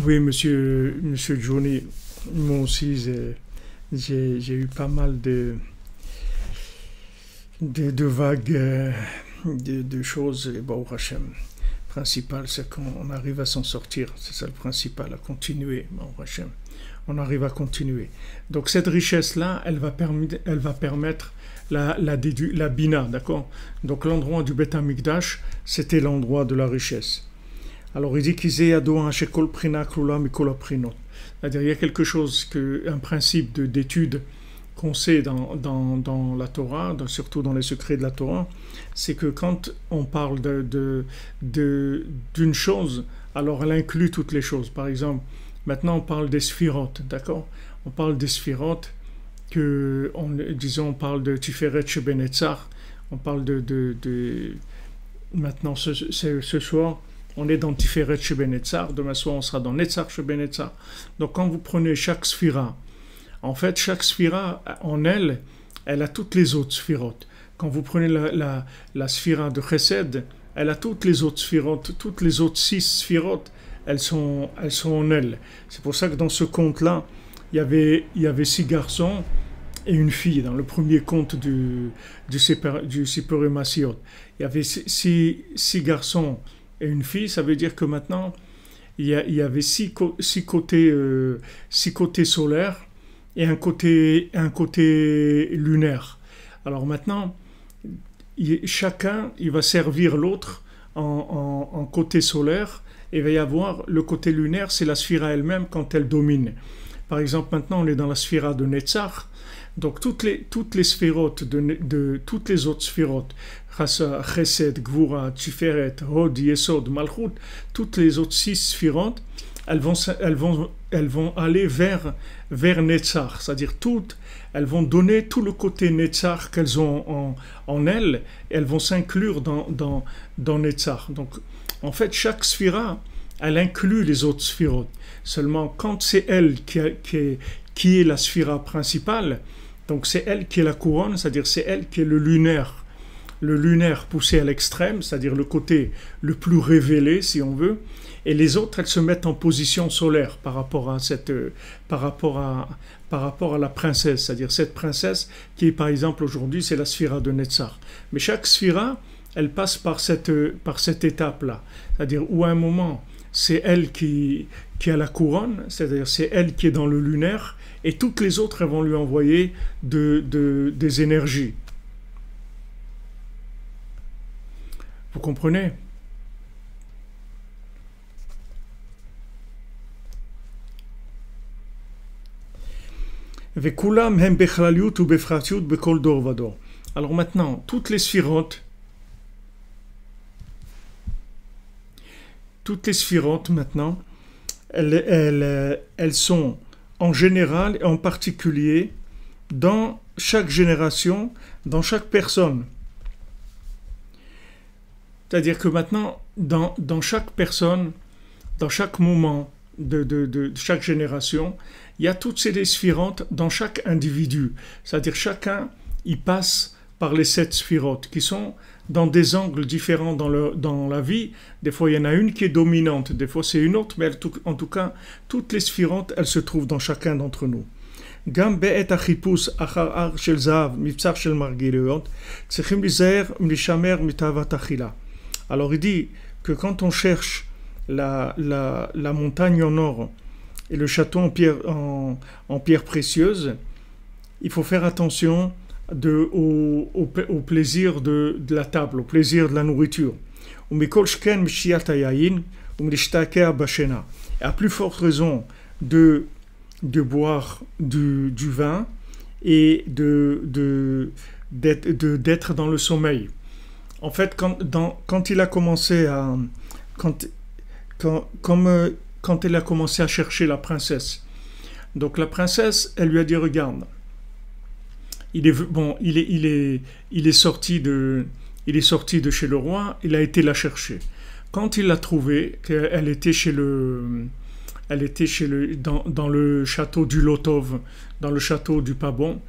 Oui, monsieur Johnny, moi aussi, j'ai eu pas mal de vagues, de choses. Et bon, Hachem, le principal, c'est qu'on arrive à s'en sortir. C'est ça le principal, à continuer. Bon, Hachem, on arrive à continuer. Donc cette richesse-là, elle va permettre la bina, d'accord? Donc l'endroit du Beth Amikdash, c'était l'endroit de la richesse. Alors il dit qu'il y a c'est-à-dire il y a quelque chose, un principe d'étude qu'on sait dans la Torah, surtout dans les secrets de la Torah, c'est que quand on parle d'une chose, alors elle inclut toutes les choses. Par exemple, maintenant on parle des sphirotes, d'accord? On parle des sphirotes, disons on parle de Tiferet Shebenetzach, on parle maintenant ce soir, on est dans Tiferet Shebenetzach, demain soir on sera dans Netzach Shebenetzach. Donc quand vous prenez chaque sphira, en fait chaque sphira en elle a toutes les autres sphirotes. Quand vous prenez la sphira de Chesed, elle a toutes les autres sphirotes, toutes les autres 6 sphirotes, elles sont en elle. C'est pour ça que dans ce conte-là, il y avait 6 garçons et une fille dans le premier conte du Sipurei Maasiot. Il y avait 6 garçons et une fille, ça veut dire que maintenant il y avait 6 côtés solaires et un côté lunaire. Alors maintenant, chacun il va servir l'autre en côté solaire, et il va y avoir le côté lunaire, c'est la sphira elle-même quand elle domine. Par exemple, maintenant on est dans la sphira de Netzach, donc toutes les sphirotes de toutes les autres sphirotes, Chesed, Gvura, Tiferet, Hod, Yesod, Malchut, toutes les autres 6 sphirotes, elles vont aller vers Netzach, c'est-à-dire toutes, elles vont donner tout le côté Netzach qu'elles ont en elles, et elles vont s'inclure dans Netzach. Donc, en fait, chaque sphira, elle inclut les autres sphirotes. Seulement, quand c'est elle qui est la sphira principale, donc c'est elle qui est la couronne, c'est-à-dire c'est elle qui est le lunaire poussé à l'extrême, c'est-à-dire le côté le plus révélé, si on veut, et les autres, elles se mettent en position solaire par rapport à la princesse, c'est-à-dire cette princesse qui est, par exemple, aujourd'hui, c'est la sphira de Netzach. Mais chaque sphira, elle passe par cette étape-là, c'est-à-dire où à un moment, c'est elle qui a la couronne, c'est-à-dire c'est elle qui est dans le lunaire, et toutes les autres, elles vont lui envoyer des énergies. Vous comprenez? Alors maintenant, toutes les sphirotes maintenant, elles sont en général et en particulier dans chaque génération, dans chaque personne. C'est-à-dire que maintenant, dans chaque personne, dans chaque moment de chaque génération, il y a toutes ces sphirotes dans chaque individu. C'est-à-dire chacun, il passe par les 7 sphirotes qui sont dans des angles différents dans la vie. Des fois, il y en a une qui est dominante, des fois c'est une autre, mais en tout cas, toutes les sphirotes, elles se trouvent dans chacun d'entre nous. גם בעת החיפוש אחר הר של זהב, מבצר של מרגליות, צריכים להיזהר מלהישמר מתאוות אכילה. Alors il dit que quand on cherche la montagne en or et le château en pierre précieuse, il faut faire attention au plaisir de la table, au plaisir de la nourriture. Et à plus forte raison de boire du vin et d'être dans le sommeil. En fait, quand il a commencé à quand elle a commencé à chercher la princesse, donc la princesse, elle lui a dit regarde, il est sorti de chez le roi, il a été la chercher. Quand il l'a trouvée, qu'elle était dans le château du Lotov, dans le château du pas bon.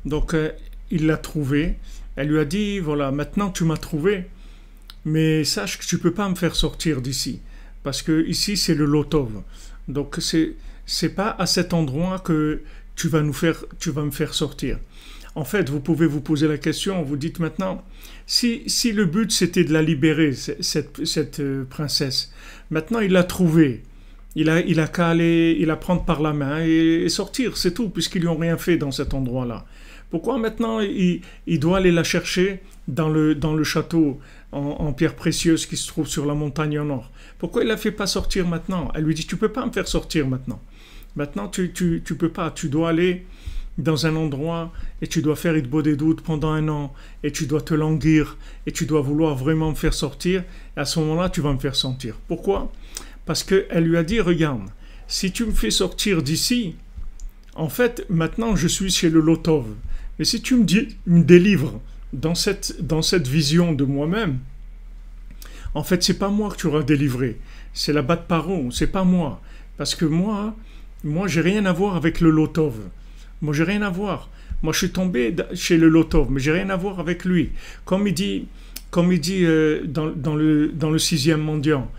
Donc il l'a trouvée. Elle lui a dit voilà, maintenant tu m'as trouvé, mais sache que tu peux pas me faire sortir d'ici, parce que ici c'est le Lotov. Donc c'est pas à cet endroit que tu vas me faire sortir. En fait, vous pouvez vous poser la question, vous dites maintenant, si le but c'était de la libérer, cette princesse, maintenant il l'a trouvée, il a qu'à aller, il la prendre par la main et sortir, c'est tout, puisqu'ils lui ont rien fait dans cet endroit-là. Pourquoi maintenant il doit aller la chercher dans le château en pierre précieuse qui se trouve sur la montagne en or? Pourquoi il la fait pas sortir maintenant? Elle lui dit, tu peux pas me faire sortir maintenant. Maintenant, tu peux pas, tu dois aller dans un endroit et tu dois faire Hitbodedut pendant 1 an et tu dois te languir et tu dois vouloir vraiment me faire sortir, et à ce moment-là, tu vas me faire sentir. Pourquoi? Parce qu'elle lui a dit, regarde, si tu me fais sortir d'ici, en fait, maintenant, je suis chez le Lotov. Mais si tu me délivres dans cette vision de moi-même, en fait, c'est pas moi que tu auras délivré. C'est la Bat Paro, c'est pas moi. Parce que moi, j'ai rien à voir avec le Lotov. Moi, j'ai rien à voir. Moi, je suis tombé chez le Lotov, mais j'ai rien à voir avec lui. Comme il dit dans le 6e mendiant,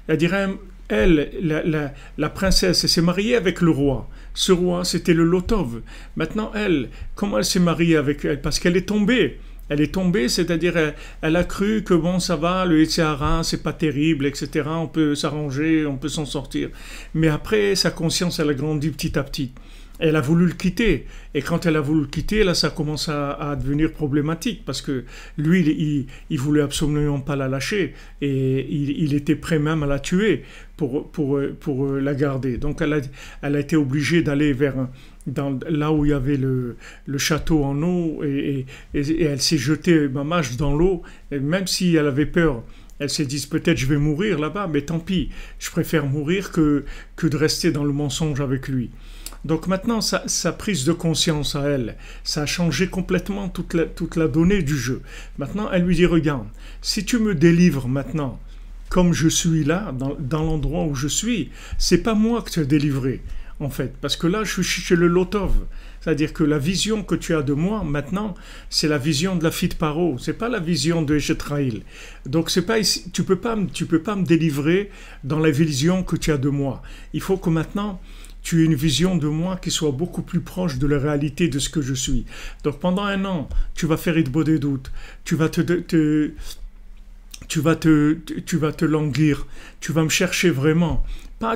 elle dirait, la princesse, elle s'est mariée avec le roi. Ce roi, c'était le Lotov. Maintenant, elle, comment elle s'est mariée avec elle? Parce qu'elle est tombée. Elle est tombée, c'est-à-dire elle a cru que bon, ça va, le Yetzirah, c'est pas terrible, etc. On peut s'arranger, on peut s'en sortir. Mais après, sa conscience, elle a grandi petit à petit. Elle a voulu le quitter. Et quand elle a voulu le quitter, là, ça commence à devenir problématique parce que lui, il voulait absolument pas la lâcher et il était prêt même à la tuer pour la garder. Donc, elle a été obligée d'aller là où il y avait le château en eau et elle s'est jetée mamache dans l'eau, et même si elle avait peur. Elle s'est dit peut-être je vais mourir là-bas, mais tant pis, je préfère mourir que de rester dans le mensonge avec lui. Donc maintenant, sa prise de conscience à elle, ça a changé complètement toute la donnée du jeu. Maintenant, elle lui dit, regarde, si tu me délivres maintenant, comme je suis là, dans l'endroit où je suis, c'est pas moi que tu as délivré, en fait. Parce que là, je suis chez le Lotov. C'est-à-dire que la vision que tu as de moi, maintenant, c'est la vision de la fille de Paro. C'est pas la vision de Jétraïl. Donc, c'est pas ici, tu peux pas me délivrer dans la vision que tu as de moi. Il faut que maintenant, tu as une vision de moi qui soit beaucoup plus proche de la réalité de ce que je suis. Donc pendant 1 an, tu vas faire Hitbodedut, tu vas te languir, tu vas me chercher vraiment.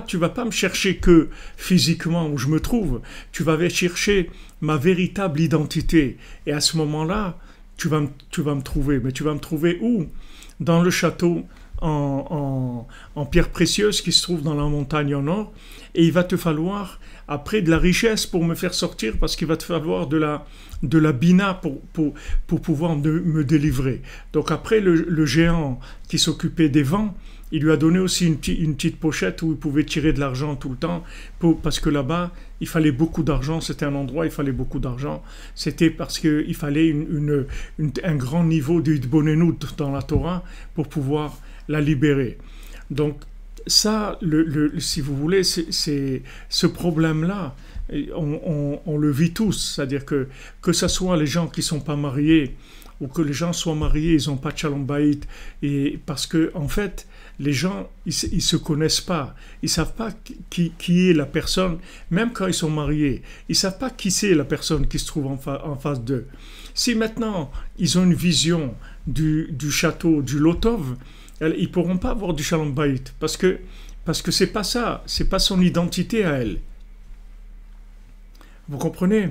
Tu vas pas me chercher que physiquement où je me trouve, tu vas chercher ma véritable identité. Et à ce moment-là, tu vas me trouver. Mais tu vas me trouver où? Dans le château en pierres précieuses qui se trouve dans la montagne au nord, et il va te falloir après de la richesse pour me faire sortir, parce qu'il va te falloir de la bina pour pouvoir me délivrer. Donc après le géant qui s'occupait des vents, il lui a donné aussi une petite pochette où il pouvait tirer de l'argent tout le temps, parce que là-bas, il fallait beaucoup d'argent, c'était un endroit où il fallait beaucoup d'argent. C'était parce qu'il fallait un grand niveau de Hitbonenut dans la Torah pour pouvoir la libérer. Donc ça, si vous voulez, c'est ce problème-là, on le vit tous, c'est-à-dire que ce soit les gens qui ne sont pas mariés ou que les gens soient mariés, ils n'ont pas de shalom bayit, et parce que en fait, les gens, ils se connaissent pas, ils savent pas qui est la personne, même quand ils sont mariés, ils savent pas qui c'est la personne qui se trouve en face d'eux. Si maintenant ils ont une vision du château, du Lotov, ils pourront pas avoir du shalom bayit parce que c'est pas ça, c'est pas son identité à elle. Vous comprenez?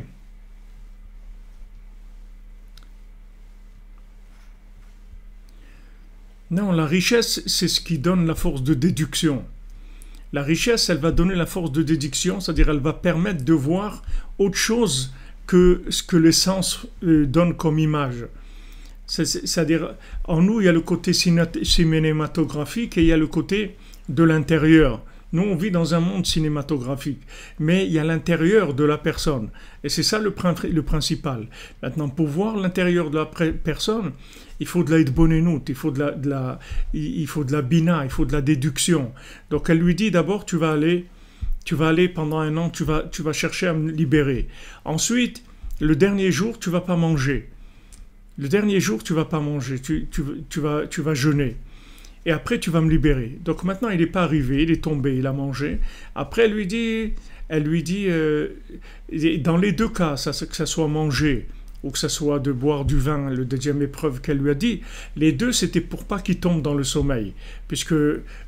Non, la richesse, c'est ce qui donne la force de déduction. La richesse, elle va donner la force de déduction, c'est-à-dire elle va permettre de voir autre chose que ce que les sens donnent comme image. C'est-à-dire, en nous, il y a le côté cinématographique et il y a le côté de l'intérieur. Nous, on vit dans un monde cinématographique, mais il y a l'intérieur de la personne. Et c'est ça le principal. Maintenant, pour voir l'intérieur de la personne, il faut de la hitbonenut, il faut de la bina, il faut de la déduction. Donc, elle lui dit d'abord, tu vas aller pendant 1 an, tu vas chercher à me libérer. Ensuite, le dernier jour, tu vas pas manger. Le dernier jour, tu vas pas manger, tu vas jeûner. Et après, tu vas me libérer. Donc maintenant, il n'est pas arrivé, il est tombé, il a mangé. Après, elle lui dit, dans les 2 cas, que ça soit manger ou que ça soit de boire du vin, le deuxième épreuve qu'elle lui a dit, les 2, c'était pour pas qu'il tombe dans le sommeil. Puisque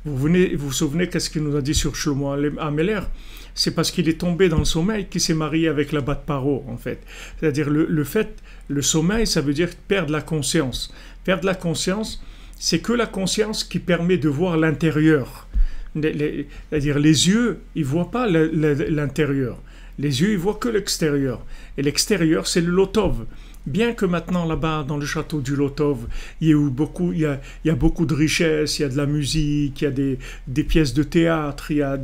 vous souvenez qu'est-ce qu'il nous a dit sur Shlomo Ameler? C'est parce qu'il est tombé dans le sommeil qu'il s'est marié avec la Bat Paro, en fait. C'est-à-dire, le sommeil, ça veut dire perdre la conscience. Perdre la conscience, c'est que la conscience qui permet de voir l'intérieur. C'est-à-dire les yeux, ils ne voient pas l'intérieur. Les yeux, ils voient que l'extérieur. Et l'extérieur, c'est le Lotov. Bien que maintenant, là-bas, dans le château du Lotov, il y a beaucoup de richesses, il y a de la musique, il y a des pièces de théâtre, il y a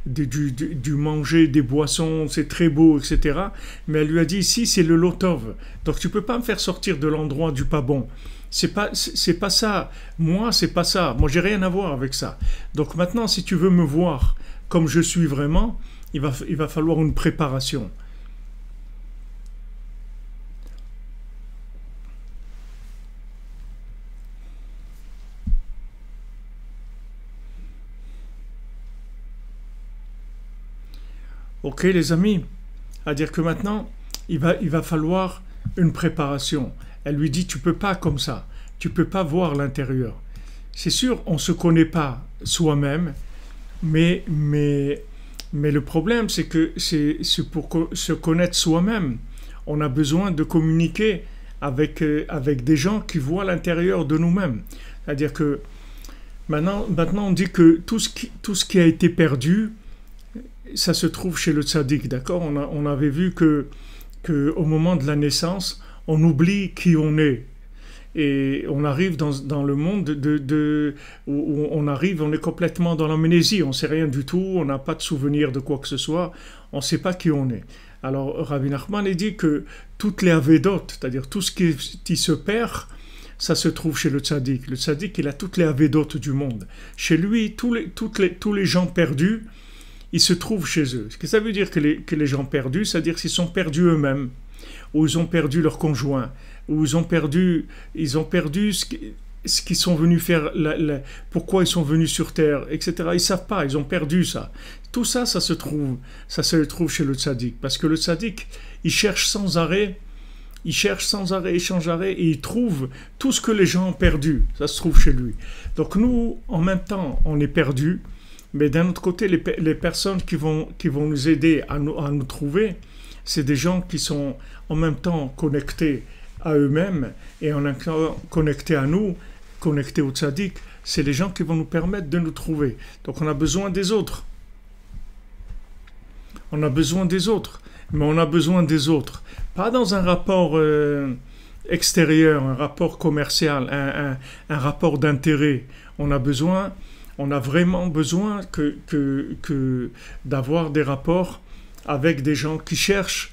du manger, des boissons, c'est très beau, etc. Mais elle lui a dit, ici, c'est le Lotov. Donc, tu ne peux pas me faire sortir de l'endroit du pas bon. C'est pas ça. Moi, c'est pas ça. Moi, j'ai rien à voir avec ça. Donc, maintenant, si tu veux me voir comme je suis vraiment, il va falloir une préparation. Ok les amis, c'est-à-dire que maintenant, il va falloir une préparation. Elle lui dit, tu peux pas comme ça, tu peux pas voir l'intérieur. C'est sûr, on ne se connaît pas soi-même, mais le problème, c'est que c'est pour se connaître soi-même. On a besoin de communiquer avec des gens qui voient l'intérieur de nous-mêmes. C'est-à-dire que maintenant, on dit que tout ce qui a été perdu, ça se trouve chez le tzaddik, d'accord? On avait vu que au moment de la naissance, on oublie qui on est. Et on arrive dans le monde où on arrive, on est complètement dans l'amnésie, on ne sait rien du tout, on n'a pas de souvenir de quoi que ce soit, on ne sait pas qui on est. Alors Rabbi Nachman il dit que toutes les avédotes, c'est-à-dire tout ce qui se perd, ça se trouve chez le tzaddik. Le tzaddik, il a toutes les avédotes du monde. Chez lui, tous les gens perdus, ils se trouvent chez eux. Ce que ça veut dire que les gens perdus, c'est-à-dire qu'ils sont perdus eux-mêmes, ou ils ont perdu leur conjoint, ou ils ont perdu ce qu'ils sont venus faire, pourquoi ils sont venus sur terre, etc. Ils ne savent pas, ils ont perdu ça. Tout ça, ça se trouve chez le tzaddik. Parce que le tzaddik, il cherche sans arrêt, et il trouve tout ce que les gens ont perdu. Ça se trouve chez lui. Donc nous, en même temps, on est perdus, mais d'un autre côté, les personnes qui vont nous aider à nous trouver, c'est des gens qui sont en même temps connectés à eux-mêmes et en même temps connectés à nous, connectés au tzaddik. C'est les gens qui vont nous permettre de nous trouver. Donc on a besoin des autres. On a besoin des autres. Mais on a besoin des autres. Pas dans un rapport extérieur, un rapport commercial, un rapport d'intérêt. On a vraiment besoin d'avoir des rapports avec des gens qui cherchent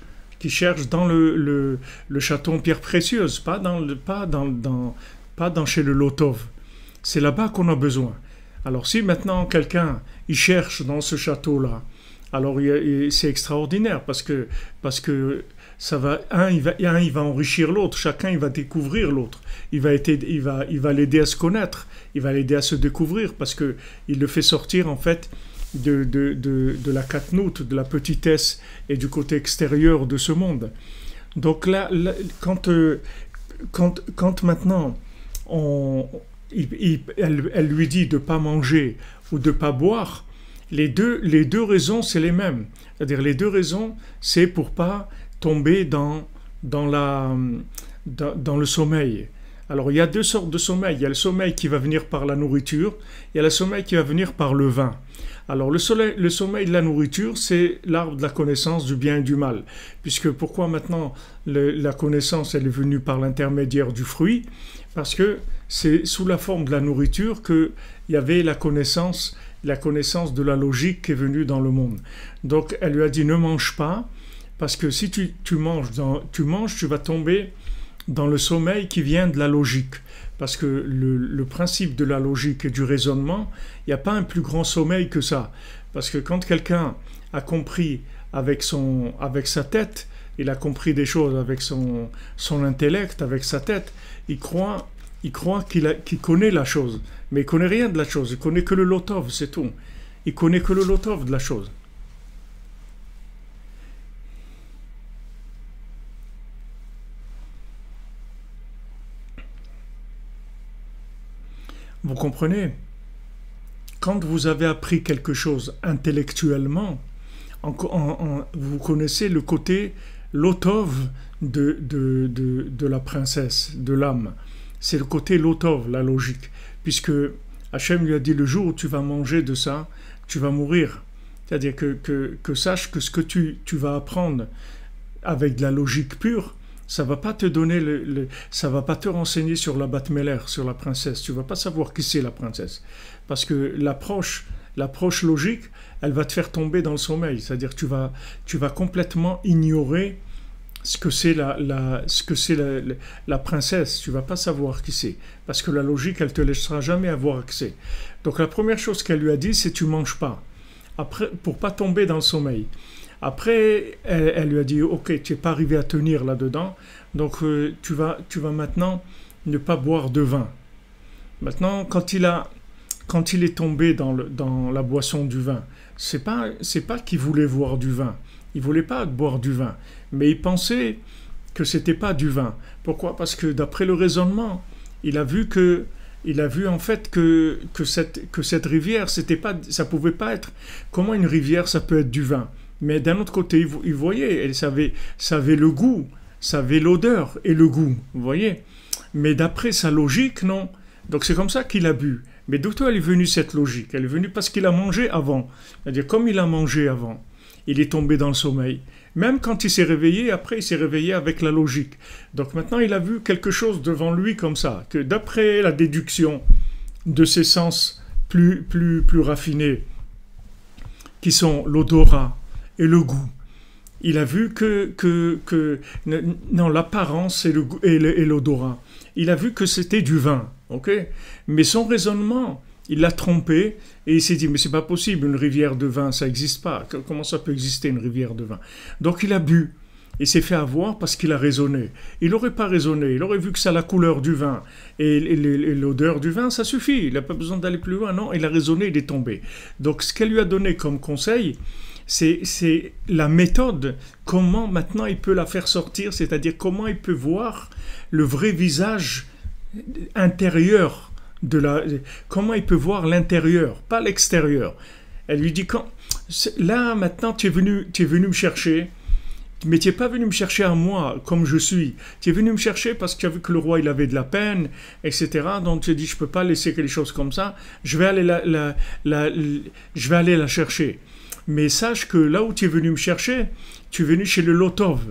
dans le château en pierre précieuse, pas dans chez le Lotov. C'est là-bas qu'on a besoin. Alors si maintenant quelqu'un il cherche dans ce château-là, alors c'est extraordinaire parce que ça va il va enrichir l'autre, chacun il va découvrir l'autre, il va l'aider à se connaître, il va l'aider à se découvrir parce que il le fait sortir en fait de la katnout, de la petitesse et du côté extérieur de ce monde. Donc là quand maintenant elle lui dit de pas manger ou de pas boire, les deux raisons c'est les mêmes. C'est-à-dire les deux raisons c'est pour pas tomber dans le sommeil. Alors il y a deux sortes de sommeil. Il y a le sommeil qui va venir par la nourriture, il y a le sommeil qui va venir par le vin. Alors le sommeil de la nourriture, c'est l'arbre de la connaissance du bien et du mal. Puisque pourquoi maintenant la connaissance elle est venue par l'intermédiaire du fruit? Parce que c'est sous la forme de la nourriture qu'il y avait la connaissance de la logique qui est venue dans le monde. Donc elle lui a dit ne mange pas, parce que si tu manges, tu vas tomber dans le sommeil qui vient de la logique. Parce que le principe de la logique et du raisonnement, il n'y a pas un plus grand sommeil que ça. Parce que quand quelqu'un a compris avec sa tête, il a compris des choses avec son intellect, avec sa tête, il croit qu'il connaît la chose. Mais il ne connaît rien de la chose, il ne connaît que le Lotov, c'est tout. Il ne connaît que le Lotov de la chose. Vous comprenez? Quand vous avez appris quelque chose intellectuellement, vous connaissez le côté Lotov de la princesse, de l'âme. C'est le côté Lotov, la logique. Puisque Hachem lui a dit, le jour où tu vas manger de ça, tu vas mourir. C'est-à-dire que sache que ce que tu vas apprendre avec de la logique pure, ça va pas te donner ça va pas te renseigner sur la Bat-Meller, sur la princesse. Tu vas pas savoir qui c'est la princesse. Parce que l'approche logique, elle va te faire tomber dans le sommeil. C'est-à-dire que tu vas complètement ignorer ce que c'est la princesse. Tu vas pas savoir qui c'est. Parce que la logique, elle te laissera jamais avoir accès. Donc la première chose qu'elle lui a dit, c'est tu manges pas. Après, pour pas tomber dans le sommeil. Après, elle lui a dit, ok, tu n'es pas arrivé à tenir là-dedans, donc tu vas maintenant ne pas boire de vin. Maintenant, quand il est tombé dans la boisson du vin, c'est pas qu'il voulait boire du vin. Il voulait pas boire du vin, mais il pensait que c'était pas du vin. Pourquoi? Parce que d'après le raisonnement, il a vu en fait que cette rivière, ça pouvait pas être. Comment une rivière, ça peut être du vin? Mais d'un autre côté, il voyait, ça avait le goût, ça avait l'odeur et le goût, vous voyez. Mais d'après sa logique, non. Donc c'est comme ça qu'il a bu. Mais d'où elle est venue cette logique? Elle est venue parce qu'il a mangé avant. C'est-à-dire, comme il a mangé avant, il est tombé dans le sommeil. Même quand il s'est réveillé, après il s'est réveillé avec la logique. Donc maintenant il a vu quelque chose devant lui comme ça, que d'après la déduction de ses sens plus raffinés, qui sont l'odorat et le goût, il a vu non, l'apparence et l'odorat. Il a vu que c'était du vin, ok? Mais son raisonnement, il l'a trompé et il s'est dit, mais c'est pas possible, une rivière de vin, ça n'existe pas. Comment ça peut exister une rivière de vin? Donc il a bu. Il s'est fait avoir parce qu'il a raisonné. Il n'aurait pas raisonné, il aurait vu que ça a la couleur du vin et l'odeur du vin, ça suffit. Il n'a pas besoin d'aller plus loin, non, il a raisonné, il est tombé. Donc ce qu'elle lui a donné comme conseil, c'est la méthode, comment maintenant il peut la faire sortir, c'est-à-dire comment il peut voir le vrai visage intérieur comment il peut voir l'intérieur, pas l'extérieur. Elle lui dit, là maintenant tu es venu me chercher, mais tu n'es pas venu me chercher à moi comme je suis. Tu es venu me chercher parce que tu as vu que le roi il avait de la peine, etc. Donc tu as dit, je ne peux pas laisser quelque chose comme ça, je vais aller la chercher. Mais sache que là où tu es venu me chercher, tu es venu chez le Lotov.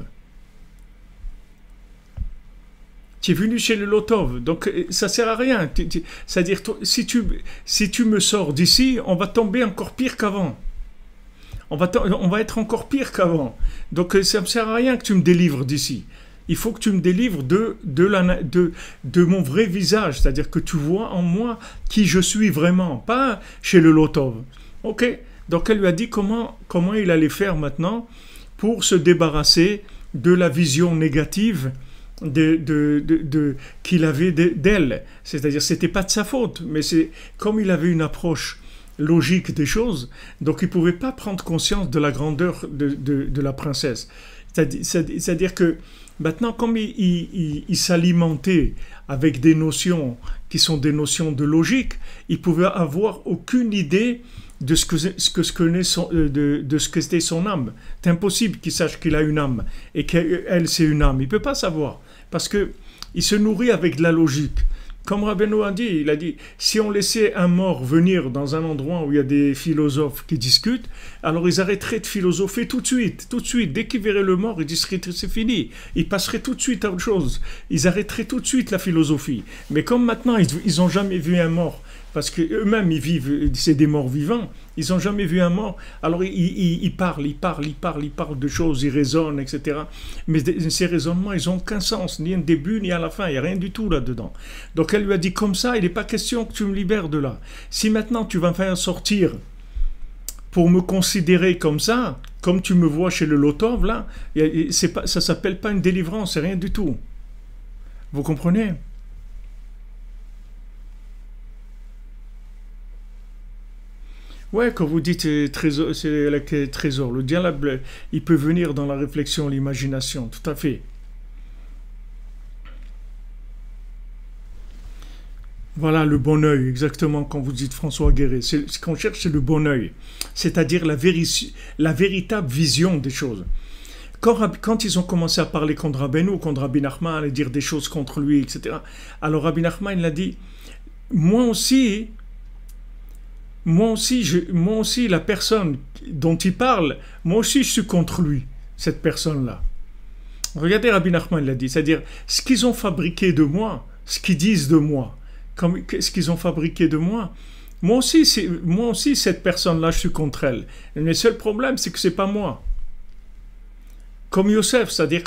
Tu es venu chez le Lotov, donc ça ne sert à rien. C'est-à-dire, si tu me sors d'ici, on va tomber encore pire qu'avant. On va être encore pire qu'avant. Donc ça ne sert à rien que tu me délivres d'ici. Il faut que tu me délivres de mon vrai visage, c'est-à-dire que tu vois en moi qui je suis vraiment, pas chez le Lotov. Ok? Donc elle lui a dit comment il allait faire maintenant pour se débarrasser de la vision négative qu'il avait d'elle. C'est-à-dire c'était pas de sa faute, mais c'est comme il avait une approche logique des choses, donc il pouvait pas prendre conscience de la grandeur de la princesse. C'est-à-dire que maintenant, comme il s'alimentait avec des notions qui sont des notions de logique, il pouvait avoir aucune idée de ce que c'était son âme. C'est impossible qu'il sache qu'il a une âme et qu'elle c'est une âme. Il peut pas savoir parce que il se nourrit avec de la logique. Comme Rabbeinu a dit, il a dit, si on laissait un mort venir dans un endroit où il y a des philosophes qui discutent, alors ils arrêteraient de philosopher tout de suite. Dès qu'ils verraient le mort, ils diraient c'est fini. Ils passeraient tout de suite à autre chose. Ils arrêteraient tout de suite la philosophie. Mais comme maintenant, ils n'ont jamais vu un mort, parce qu'eux-mêmes, ils vivent, c'est des morts vivants, ils n'ont jamais vu un mort, alors ils parlent de choses, ils raisonnent, etc. Mais ces raisonnements, ils n'ont aucun sens, ni un début, ni à la fin, il n'y a rien du tout là-dedans. Donc elle lui a dit, comme ça, il n'est pas question que tu me libères de là. Si maintenant tu vas me faire sortir pour me considérer comme ça, comme tu me vois chez le Lotov, là, ça ne s'appelle pas une délivrance, c'est rien du tout. Vous comprenez ? Ouais, quand vous dites trésor, c'est le trésor. Le diable, il peut venir dans la réflexion, l'imagination, tout à fait. Voilà le bon œil, exactement quand vous dites François Guéret. Ce qu'on cherche, c'est le bon œil, c'est-à-dire la véritable vision des choses. Quand ils ont commencé à parler contre Rabbeinu, contre Rabbi Nachman, et dire des choses contre lui, etc., alors Rabbi Nachman, il a dit, moi aussi, moi aussi, la personne dont il parle, moi aussi je suis contre lui, cette personne-là. Regardez, Rabbi Nachman l'a dit, c'est-à-dire ce qu'ils ont fabriqué de moi, ce qu'ils disent de moi, ce qu'ils ont fabriqué de moi, moi aussi, cette personne-là, je suis contre elle. Mais le seul problème, c'est que c'est pas moi. Comme Yosef, c'est-à-dire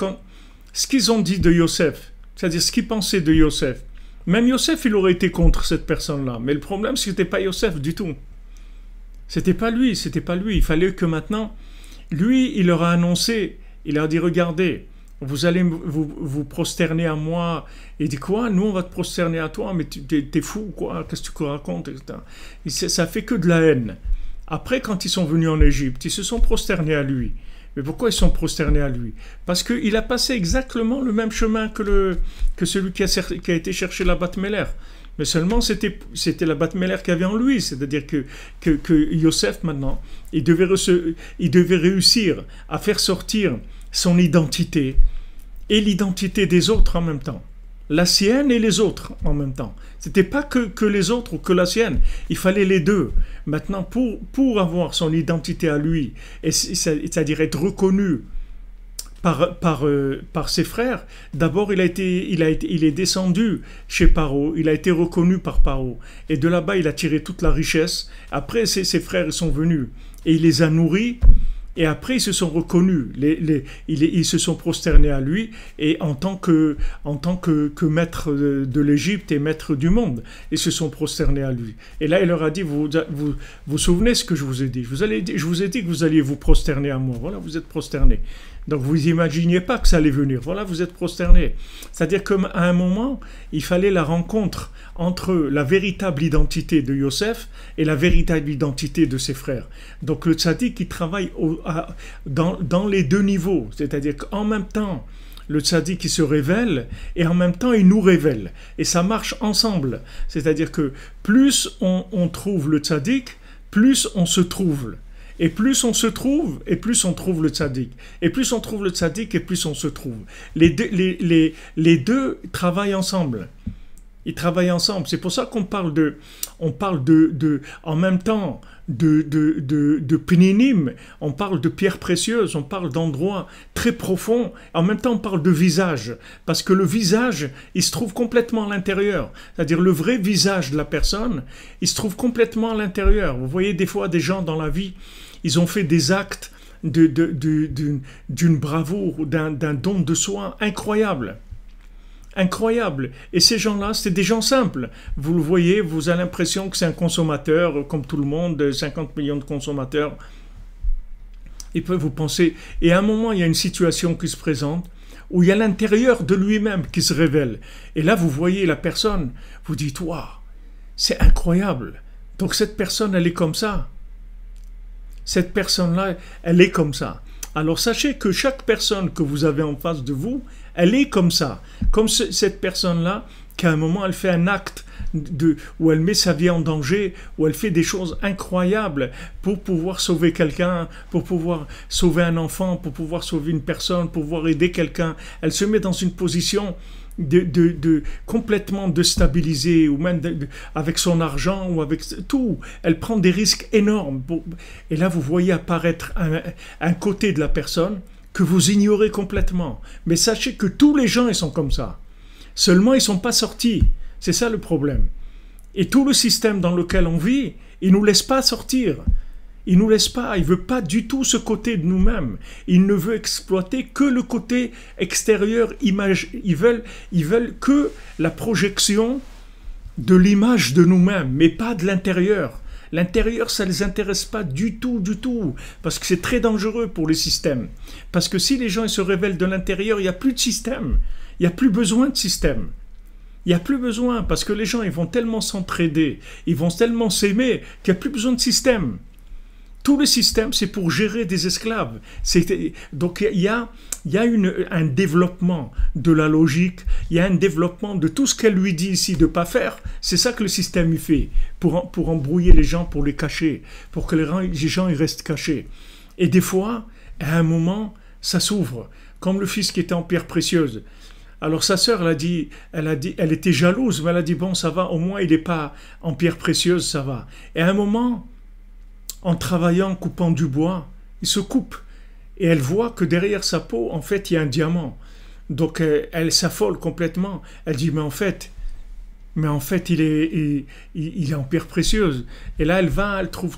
ce qu'ils ont dit de Yosef, c'est-à-dire ce qu'ils pensaient de Yosef. Même Yosef, il aurait été contre cette personne-là. Mais le problème, c'est que c'était pas Yosef du tout. C'était pas lui. Il fallait que maintenant, lui, il leur a annoncé, il leur a dit, regardez, vous allez vous prosterner à moi. Il dit quoi? Nous, on va te prosterner à toi, mais t'es fou, quoi? Qu'est-ce que tu racontes? Et ça fait que de la haine. Après, quand ils sont venus en Égypte, ils se sont prosternés à lui. Mais pourquoi ils sont prosternés à lui? Parce qu'il a passé exactement le même chemin que celui qui a été chercher la Bat Meler. Mais seulement c'était la Bat Meler qu'il y avait en lui. C'est-à-dire que Yosef, maintenant, il devait réussir à faire sortir son identité et l'identité des autres en même temps. La sienne et les autres en même temps. C'était pas que les autres ou que la sienne. Il fallait les deux. Maintenant, pour avoir son identité à lui, c'est-à-dire être reconnu par ses frères, d'abord il est descendu chez Paro, il a été reconnu par Paro. Et de là-bas, il a tiré toute la richesse. Après, ses frères sont venus et il les a nourris. Et après, ils se sont reconnus, ils se sont prosternés à lui, et en tant que maître de l'Égypte et maître du monde, ils se sont prosternés à lui. Et là, il leur a dit, vous souvenez ce que je vous ai dit? Je vous ai dit que vous alliez vous prosterner à moi. Voilà, vous êtes prosternés. Donc, vous n'imaginiez pas que ça allait venir. Voilà, vous êtes prosternés. C'est-à-dire qu'à un moment, il fallait la rencontre entre la véritable identité de Yosef et la véritable identité de ses frères. Donc, le tzaddik, il travaille dans les deux niveaux. C'est-à-dire qu'en même temps, le tzaddik, il se révèle et en même temps, il nous révèle. Et ça marche ensemble. C'est-à-dire que plus on trouve le tzaddik, plus on se trouve. Et plus on se trouve, et plus on trouve le tzaddik. Et plus on trouve le tzaddik, et plus on se trouve. Les deux travaillent ensemble. Ils travaillent ensemble. C'est pour ça qu'on parle en même temps de pninim, on parle de pierres précieuses, on parle d'endroits très profonds. En même temps, on parle de visage. Parce que le visage, il se trouve complètement à l'intérieur. C'est-à-dire le vrai visage de la personne, il se trouve complètement à l'intérieur. Vous voyez des fois des gens dans la vie, ils ont fait des actes d'une bravoure, d'un don de soi incroyable. Incroyable. Et ces gens-là, c'est des gens simples. Vous le voyez, vous avez l'impression que c'est un consommateur, comme tout le monde, 50 millions de consommateurs. Et puis vous pensez, et à un moment, il y a une situation qui se présente, où il y a l'intérieur de lui-même qui se révèle. Et là, vous voyez la personne, vous dites, waouh, c'est incroyable. Donc cette personne, elle est comme ça. Cette personne-là, elle est comme ça. Alors sachez que chaque personne que vous avez en face de vous, elle est comme ça. Comme cette personne-là, qu'à un moment, elle fait un acte où elle met sa vie en danger, où elle fait des choses incroyables pour pouvoir sauver quelqu'un, pour pouvoir sauver un enfant, pour pouvoir sauver une personne, pour pouvoir aider quelqu'un. Elle se met dans une position complètement déstabilisée, ou même avec son argent, ou avec tout. Elle prend des risques énormes. Et là, vous voyez apparaître un côté de la personne que vous ignorez complètement. Mais sachez que tous les gens, ils sont comme ça. Seulement, ils ne sont pas sortis. C'est ça le problème. Et tout le système dans lequel on vit, il ne nous laisse pas sortir. Il ne nous laisse pas. Il ne veut pas du tout ce côté de nous-mêmes. Il ne veut exploiter que le côté extérieur, image. Ils veulent que la projection de l'image de nous-mêmes, mais pas de l'intérieur. L'intérieur, ça ne les intéresse pas du tout, parce que c'est très dangereux pour les systèmes. Parce que si les gens ils se révèlent de l'intérieur, il n'y a plus de système. Il n'y a plus besoin de système. Il n'y a plus besoin, parce que les gens ils vont tellement s'entraider, ils vont tellement s'aimer, qu'il n'y a plus besoin de système. Tout le système, c'est pour gérer des esclaves. Donc il y a un développement de la logique, il y a un développement de tout ce qu'elle lui dit ici de ne pas faire. C'est ça que le système il fait, pour embrouiller les gens, pour les cacher, pour que les gens ils restent cachés. Et des fois, à un moment, ça s'ouvre. Comme le fils qui était en pierre précieuse. Alors sa sœur, elle était jalouse, mais elle a dit, bon, ça va, au moins il n'est pas en pierre précieuse, ça va. Et à un moment, en travaillant, coupant du bois, il se coupe. Et elle voit que derrière sa peau, en fait, il y a un diamant. Donc elle s'affole complètement. Elle dit, mais en fait il est en pierre précieuse. Et là, elle trouve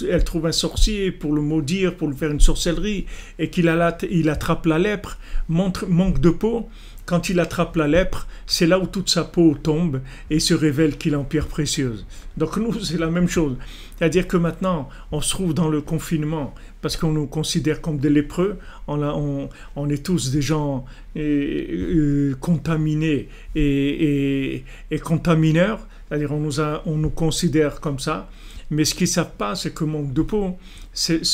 elle trouve un sorcier pour le maudire, pour lui faire une sorcellerie, et il attrape la lèpre, manque de peau. Quand il attrape la lèpre, c'est là où toute sa peau tombe et se révèle qu'il est en pierre précieuse. Donc nous, c'est la même chose. C'est-à-dire que maintenant, on se trouve dans le confinement parce qu'on nous considère comme des lépreux. On est tous des gens contaminés et contamineurs. C'est-à-dire on nous considère comme ça. Mais ce qu'ils ne savent pas, c'est que manque de peau, ce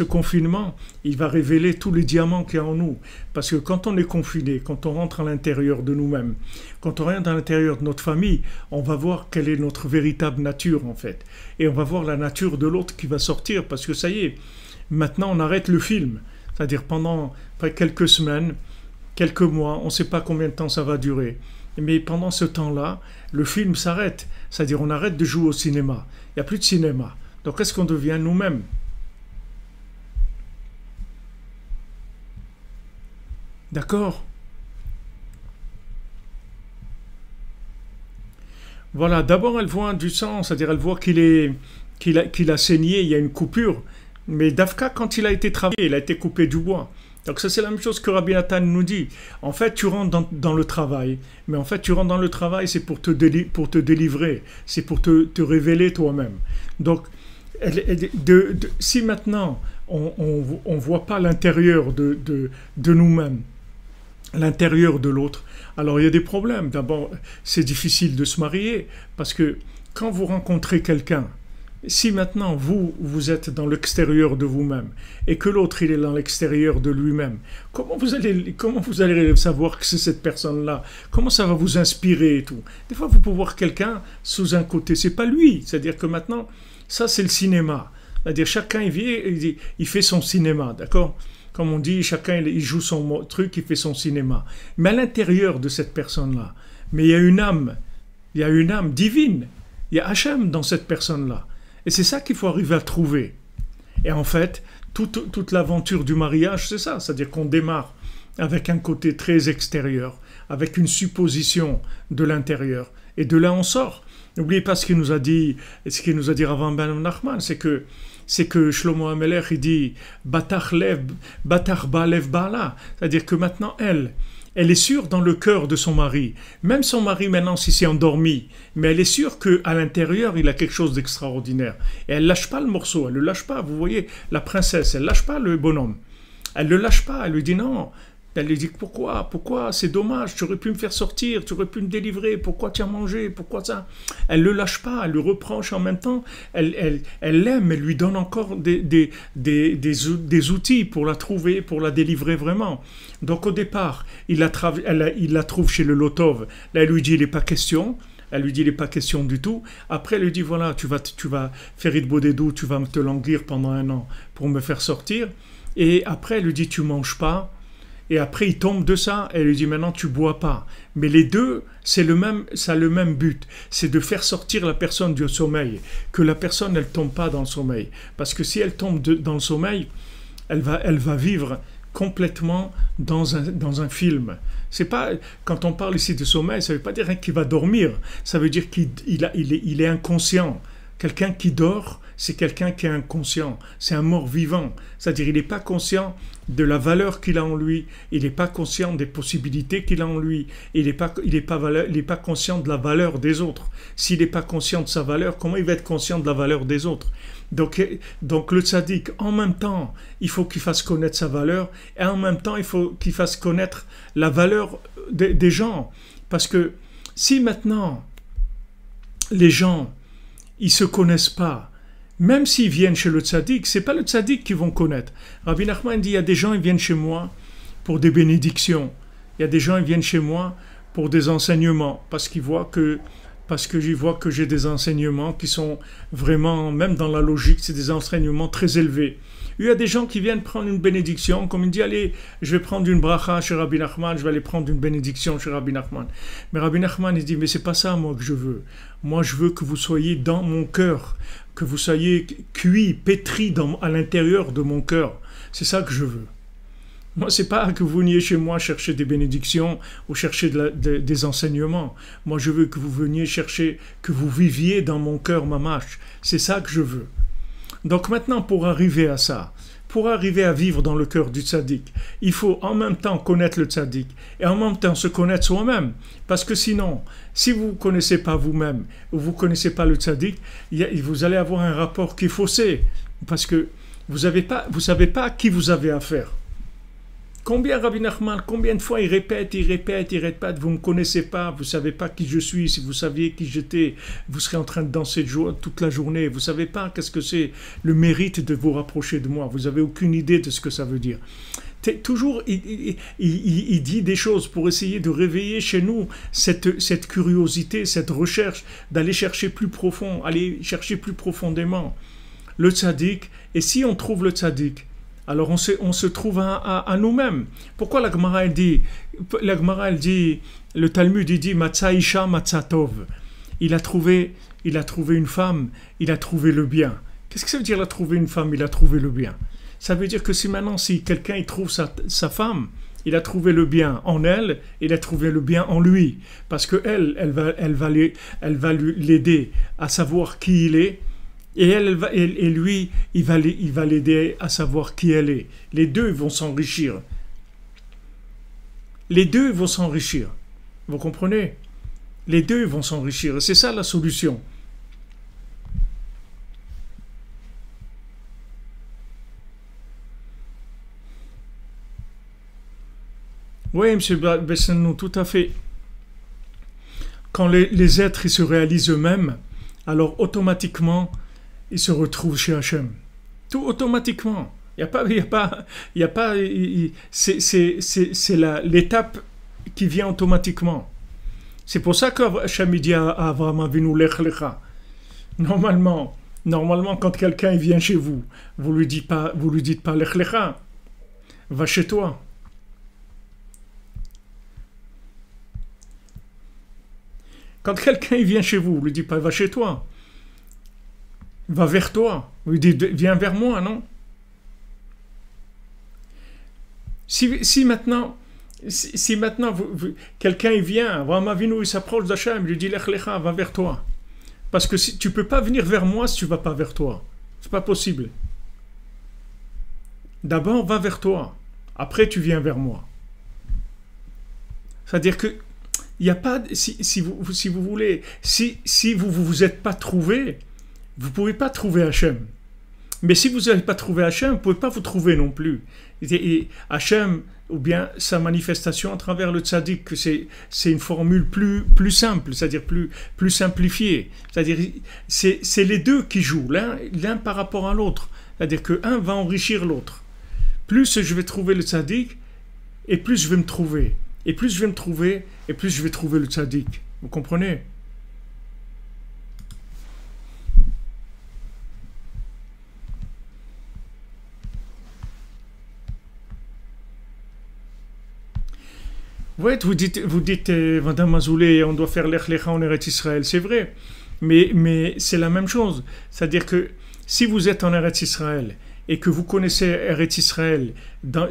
confinement, il va révéler tous les diamants qu'il y a en nous. Parce que quand on est confiné, quand on rentre à l'intérieur de nous-mêmes, quand on rentre à l'intérieur de notre famille, on va voir quelle est notre véritable nature en fait. Et on va voir la nature de l'autre qui va sortir. Parce que ça y est, maintenant on arrête le film. C'est-à-dire pendant quelques semaines, quelques mois, on ne sait pas combien de temps ça va durer. Mais pendant ce temps-là, le film s'arrête. C'est-à-dire on arrête de jouer au cinéma. Il n'y a plus de cinéma. Donc qu'est-ce qu'on devient nous-mêmes? D'accord? Voilà, d'abord elle voit du sang, c'est-à-dire elle voit qu'il a saigné, il y a une coupure. Mais Dafka, quand il a été travaillé, il a été coupé du bois. Donc ça c'est la même chose que Rabbi Nathan nous dit. En fait tu rentres dans le travail, mais en fait tu rentres dans le travail c'est pour te délivrer, c'est pour te révéler toi-même. Donc si maintenant on voit pas l'intérieur de nous-mêmes, l'intérieur de l'autre, alors il y a des problèmes. D'abord c'est difficile de se marier parce que quand vous rencontrez quelqu'un, si maintenant vous êtes dans l'extérieur de vous-même et que l'autre il est dans l'extérieur de lui-même, comment vous allez savoir que c'est cette personne-là? Comment ça va vous inspirer et tout? Des fois vous pouvez voir quelqu'un sous un côté, c'est pas lui. C'est-à-dire que maintenant, ça c'est le cinéma. C'est-à-dire chacun il fait son cinéma, d'accord? Comme on dit, chacun il joue son truc, il fait son cinéma. Mais à l'intérieur de cette personne-là, mais il y a une âme divine, il y a Hachem dans cette personne-là. Et c'est ça qu'il faut arriver à trouver. Et en fait, toute l'aventure du mariage, c'est ça. C'est-à-dire qu'on démarre avec un côté très extérieur, avec une supposition de l'intérieur. Et de là, on sort. N'oubliez pas ce qu'il nous a dit Rav Ben Nachman, c'est que Shlomo HaMelech, il dit « Batach ba'lev ba'ala », c'est-à-dire que maintenant, elle est sûre dans le cœur de son mari. Même son mari, maintenant, s'il s'est endormi, mais elle est sûre qu'à l'intérieur, il a quelque chose d'extraordinaire. Et elle ne lâche pas le morceau, elle ne le lâche pas. Vous voyez, la princesse, elle ne lâche pas le bonhomme. Elle ne le lâche pas, elle lui dit non. Elle lui dit pourquoi, c'est dommage, tu aurais pu me faire sortir, tu aurais pu me délivrer, pourquoi tu as mangé, pourquoi ça? Elle ne le lâche pas, elle lui reproche en même temps, elle l'aime, elle lui donne encore des outils pour la trouver, pour la délivrer vraiment. Donc au départ, il la trouve chez le Lotov, là elle lui dit il n'est pas question. Elle lui dit, il n'est pas question du tout. Après, elle lui dit, voilà, tu vas faire Idbodedou, tu vas te languir pendant 1 an pour me faire sortir. Et après, elle lui dit, tu manges pas. Et après, il tombe de ça, et elle lui dit, maintenant, tu bois pas. Mais les deux, ça a le même but. C'est de faire sortir la personne du sommeil. Que la personne, elle tombe pas dans le sommeil. Parce que si elle tombe dans le sommeil, elle va vivre complètement dans un film. C'est pas, quand on parle ici de sommeil, ça veut pas dire qu'il va dormir. Ça veut dire qu'il est inconscient. Quelqu'un qui dort, c'est quelqu'un qui est inconscient. C'est un mort vivant. C'est-à-dire il n'est pas conscient de la valeur qu'il a en lui. Il n'est pas conscient des possibilités qu'il a en lui. Il n'est pas conscient de la valeur des autres. S'il n'est pas conscient de sa valeur, comment il va être conscient de la valeur des autres? Donc le tzaddik, en même temps, il faut qu'il fasse connaître sa valeur, et en même temps, il faut qu'il fasse connaître la valeur des gens. Parce que si maintenant, les gens, ils ne se connaissent pas, même s'ils viennent chez le tzaddik, ce n'est pas le tzaddik qu'ils vont connaître. Rabbi Nachman dit, il y a des gens, ils viennent chez moi pour des bénédictions. Il y a des gens, ils viennent chez moi pour des enseignements, parce que j'y vois que j'ai des enseignements qui sont vraiment, même dans la logique, c'est des enseignements très élevés. Il y a des gens qui viennent prendre une bénédiction, comme il dit, allez, je vais prendre une bracha chez Rabbi Nachman, je vais aller prendre une bénédiction chez Rabbi Nachman. Mais Rabbi Nachman, il dit, mais c'est pas ça, moi, que je veux. Moi, je veux que vous soyez dans mon cœur, que vous soyez cuit, pétri à l'intérieur de mon cœur. C'est ça que je veux. Moi, c'est pas que vous veniez chez moi chercher des bénédictions ou chercher des enseignements. Moi, je veux que vous veniez chercher, que vous viviez dans mon cœur, mamash. C'est ça que je veux. Donc maintenant, pour arriver à ça, pour arriver à vivre dans le cœur du tzaddik, il faut en même temps connaître le tzaddik et en même temps se connaître soi-même. Parce que sinon, si vous ne connaissez pas vous-même ou vous ne connaissez pas le tzaddik, vous allez avoir un rapport qui est faussé. Parce que vous ne savez pas à qui vous avez affaire. Combien Rabbi Nachman, combien de fois il répète, vous ne me connaissez pas, vous ne savez pas qui je suis, si vous saviez qui j'étais, vous serez en train de danser toute la journée, vous ne savez pas qu'est-ce que c'est le mérite de vous rapprocher de moi, vous n'avez aucune idée de ce que ça veut dire. Toujours, il dit des choses pour essayer de réveiller chez nous cette curiosité, cette recherche, d'aller chercher plus profond, aller chercher plus profondément le tzaddik, et si on trouve le tzaddik, alors on se trouve à nous-mêmes. Pourquoi la Gemara elle dit, le Talmud il dit Matza Isha Matza Tov. Il a trouvé une femme, il a trouvé le bien. Qu'est-ce que ça veut dire il a trouvé une femme, il a trouvé le bien? Ça veut dire que si quelqu'un il trouve sa femme, il a trouvé le bien en elle, il a trouvé le bien en lui. Parce que elle va l'aider à savoir qui il est. Et lui, il va l'aider à savoir qui elle est. Les deux vont s'enrichir. Les deux vont s'enrichir. Vous comprenez? Les deux vont s'enrichir. C'est ça la solution. Oui, M. Bessenou, tout à fait. Quand les êtres ils se réalisent eux-mêmes, alors automatiquement, ils se retrouvent chez Hachem. Tout automatiquement. C'est l'étape qui vient automatiquement. C'est pour ça qu'Hachem dit à Avraham Avinu, Lech Lecha. Normalement, quand quelqu'un vient chez vous, vous lui dites pas Lech Lecha. Va chez toi. Quand quelqu'un vient chez vous, vous lui dites pas va chez toi. Va vers toi. Vous lui dites, viens vers moi, non? Si maintenant, quelqu'un vient, Avraham Avinu, il s'approche d'Hachem, il lui dit, Lech Lecha, va vers toi. Parce que tu ne peux pas venir vers moi si tu ne vas pas vers toi. Ce n'est pas possible. D'abord, va vers toi. Après, tu viens vers moi. C'est-à-dire que il n'y a pas, si vous voulez, si vous ne vous êtes pas trouvé, vous ne pouvez pas trouver Hachem. Mais si vous n'avez pas trouvé Hachem, vous ne pouvez pas vous trouver non plus. Et Hachem, ou bien sa manifestation à travers le tzaddik, c'est une formule plus simple, c'est-à-dire plus simplifiée. C'est-à-dire, c'est les deux qui jouent, l'un par rapport à l'autre. C'est-à-dire qu'un va enrichir l'autre. Plus je vais trouver le tzaddik, et plus je vais me trouver. Et plus je vais me trouver, et plus je vais trouver le tzaddik. Vous comprenez ? Oui, vous dites Madame Azoulay, on doit faire l'Ech Lecha en Eretz Israël, c'est vrai, mais c'est la même chose. C'est-à-dire que si vous êtes en Eretz Israël et que vous connaissez Eretz Israël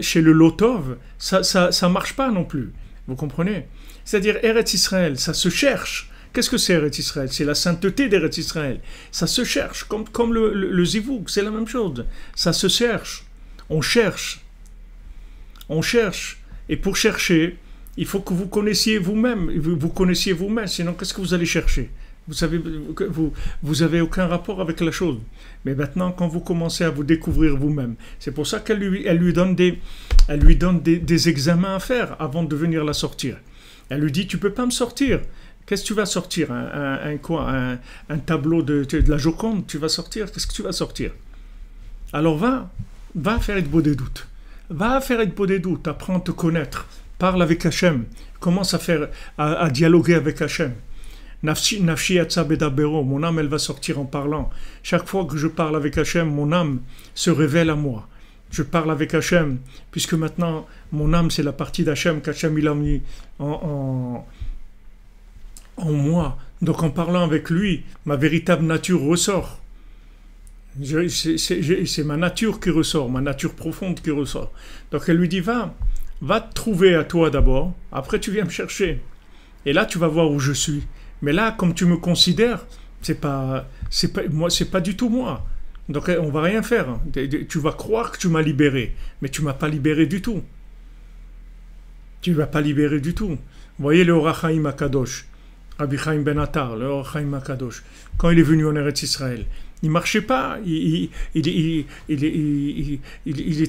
chez le Lotov, ça marche pas non plus. Vous comprenez? C'est-à-dire Eretz Israël, ça se cherche. Qu'est-ce que c'est Eretz Israël? C'est la sainteté d'Eretz Israël. Ça se cherche, comme le Zivouk, c'est la même chose. Ça se cherche. On cherche. On cherche. Et pour chercher, il faut que vous connaissiez vous-même. Vous connaissiez vous-même, sinon qu'est-ce que vous allez chercher? Vous savez, vous avez aucun rapport avec la chose. Mais maintenant, quand vous commencez à vous découvrir vous-même, c'est pour ça qu'elle lui donne des examens à faire avant de venir la sortir. Elle lui dit, tu peux pas me sortir. Qu'est-ce que tu vas sortir? Un tableau de la Joconde, tu vas sortir? Qu'est-ce que tu vas sortir? Alors va faire une beau des doutes. Va faire une beau des doutes, apprends à te connaître. Parle avec Hachem. Commence à dialoguer avec Hachem. Nafshi yatsa bedabero. Mon âme, elle va sortir en parlant. Chaque fois que je parle avec Hachem, mon âme se révèle à moi. je parle avec Hachem, puisque maintenant mon âme c'est la partie d'Hachem qu'Hachem il a mis en moi. Donc en parlant avec lui, ma véritable nature ressort. C'est ma nature qui ressort, ma nature profonde qui ressort. Donc elle lui dit, va te trouver à toi d'abord, après tu viens me chercher. Et là tu vas voir où je suis. Mais là, comme tu me considères, c'est pas du tout moi. Donc on va rien faire. Tu vas croire que tu m'as libéré, mais tu m'as pas libéré du tout. Tu m'as pas libéré du tout. Vous voyez le Or HaChaim Akadosh, Rabbi Chaim Ben Attar, le Or HaChaim Akadosh, quand il est venu en Eretz Israël, il marchait pas. Il est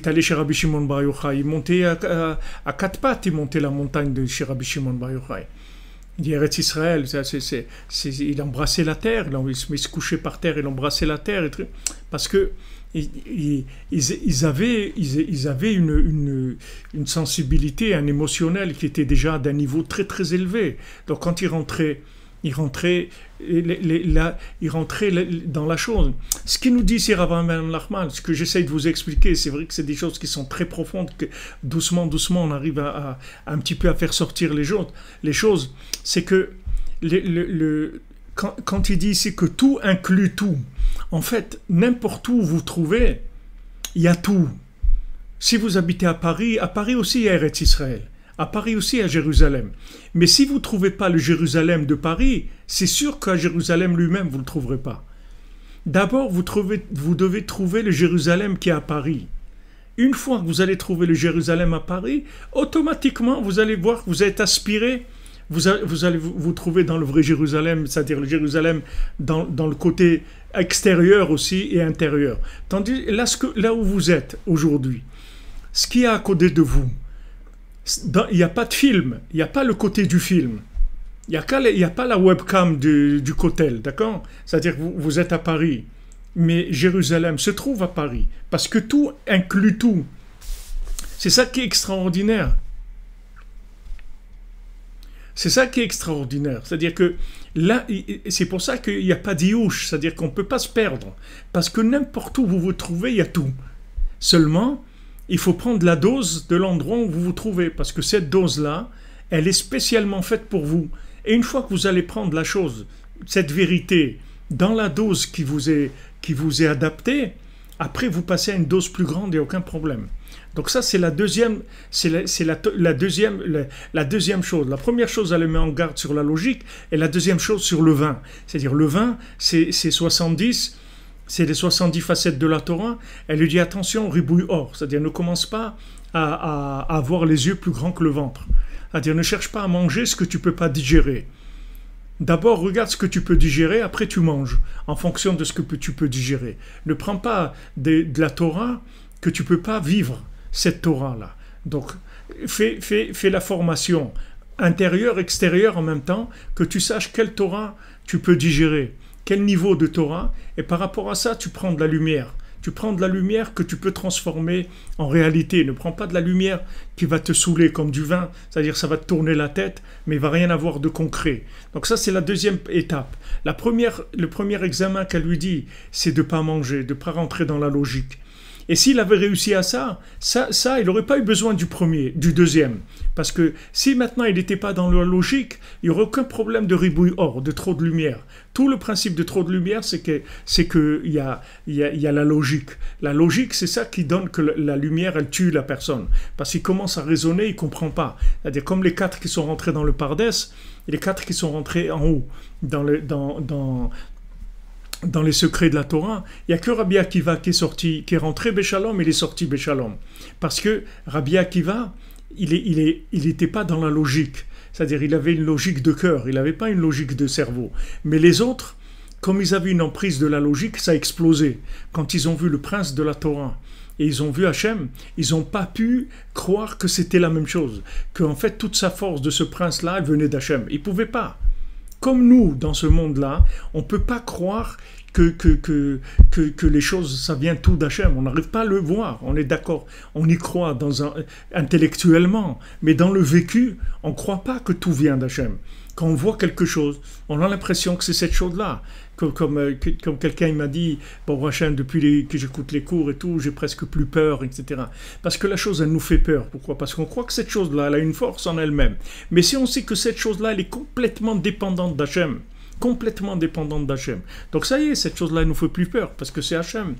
allé chez Rabbi Shimon Bar Yochai. Il montait à quatre pattes. Il montait la montagne de chez Rabbi Shimon Bar Yochai. Il dit Eretz Israël, il embrassait la terre, il se couchait par terre, il embrassait la terre, parce que ils avaient une sensibilité, un émotionnel qui était déjà d'un niveau très très élevé. Donc quand il rentrait dans la chose. Ce qu'il nous dit, c'est Rav Ben Nachman, ce que j'essaye de vous expliquer, c'est vrai que c'est des choses qui sont très profondes, que doucement, on arrive à un petit peu à faire sortir les choses. C'est que quand il dit ici que tout inclut tout, en fait, n'importe où vous trouvez, il y a tout. Si vous habitez à Paris aussi il y a Eretz Israël. À Paris aussi, à Jérusalem. Mais si vous ne trouvez pas le Jérusalem de Paris, c'est sûr qu'à Jérusalem lui-même, vous ne le trouverez pas. D'abord, vous devez trouver le Jérusalem qui est à Paris. Une fois que vous allez trouver le Jérusalem à Paris, automatiquement, vous allez voir que vous êtes aspiré, vous allez vous trouver dans le vrai Jérusalem, c'est-à-dire le Jérusalem dans le côté extérieur aussi et intérieur. Tandis là où vous êtes aujourd'hui, ce qui est à côté de vous, il n'y a pas de film, il n'y a pas le côté du film, il n'y a pas la webcam du cotel, d'accord? C'est-à-dire que vous êtes à Paris, mais Jérusalem se trouve à Paris, parce que tout inclut tout. C'est ça qui est extraordinaire. C'est ça qui est extraordinaire. C'est-à-dire que là, c'est pour ça qu'il n'y a pas d'iyouch, c'est-à-dire qu'on ne peut pas se perdre, parce que n'importe où vous vous trouvez, il y a tout. Seulement, il faut prendre la dose de l'endroit où vous vous trouvez, parce que cette dose-là, elle est spécialement faite pour vous. Et une fois que vous allez prendre la chose, cette vérité, dans la dose qui vous est adaptée, après vous passez à une dose plus grande, il n'y a aucun problème. Donc ça, c'est la deuxième chose. La première chose, elle met en garde sur la logique, et la deuxième chose sur le vin. C'est-à-dire le vin, c'est 70... C'est les 70 facettes de la Torah. Elle lui dit attention, ribouille or. C'est-à-dire ne commence pas à avoir les yeux plus grands que le ventre. C'est-à-dire ne cherche pas à manger ce que tu ne peux pas digérer. D'abord, regarde ce que tu peux digérer, après tu manges, en fonction de ce que tu peux digérer. Ne prends pas de la Torah que tu ne peux pas vivre, cette Torah-là. Donc, fais la formation intérieure, extérieure en même temps, que tu saches quelle Torah tu peux digérer. Quel niveau de Torah, et par rapport à ça, tu prends de la lumière. Tu prends de la lumière que tu peux transformer en réalité. Ne prends pas de la lumière qui va te saouler comme du vin, c'est-à-dire ça va te tourner la tête, mais il ne va rien avoir de concret. Donc ça, c'est la deuxième étape. Le premier examen qu'elle lui dit, c'est de ne pas manger, de ne pas rentrer dans la logique. Et s'il avait réussi à ça, il n'aurait pas eu besoin du deuxième. Parce que si maintenant il n'était pas dans la logique, il n'y aurait aucun problème de ribouille or, de trop de lumière. Tout le principe de trop de lumière, c'est que y a la logique. La logique, c'est ça qui donne que la lumière, elle tue la personne. Parce qu'il commence à raisonner, il ne comprend pas. C'est-à-dire comme les 4 qui sont rentrés dans le Pardès, et les 4 qui sont rentrés en haut, dans les secrets de la Torah, il n'y a que Rabbi Akiva qui est rentré Béchalom, il est sorti Béchalom. Parce que Rabbi Akiva, il n'était pas dans la logique. C'est-à-dire il avait une logique de cœur, il n'avait pas une logique de cerveau. Mais les autres, comme ils avaient une emprise de la logique, ça a explosé. Quand ils ont vu le prince de la Torah et ils ont vu Hachem, ils n'ont pas pu croire que c'était la même chose. Qu'en fait, toute sa force de ce prince-là, elle venait d'Hachem. Ils ne pouvaient pas. Comme nous, dans ce monde-là, on ne peut pas croire que les choses, ça vient tout d'Hachem. On n'arrive pas à le voir, on est d'accord, on y croit intellectuellement, mais dans le vécu, on ne croit pas que tout vient d'Hachem. Quand on voit quelque chose, on a l'impression que c'est cette chose-là. Comme quelqu'un m'a dit, bon, Hachem, depuis que j'écoute les cours et tout, j'ai presque plus peur, etc. Parce que la chose, elle nous fait peur. Pourquoi? Parce qu'on croit que cette chose-là, elle a une force en elle-même. Mais si on sait que cette chose-là, elle est complètement dépendante d'Hachem, complètement dépendante d'Hachem. Donc ça y est, cette chose-là, elle nous fait plus peur, parce que c'est Hachem.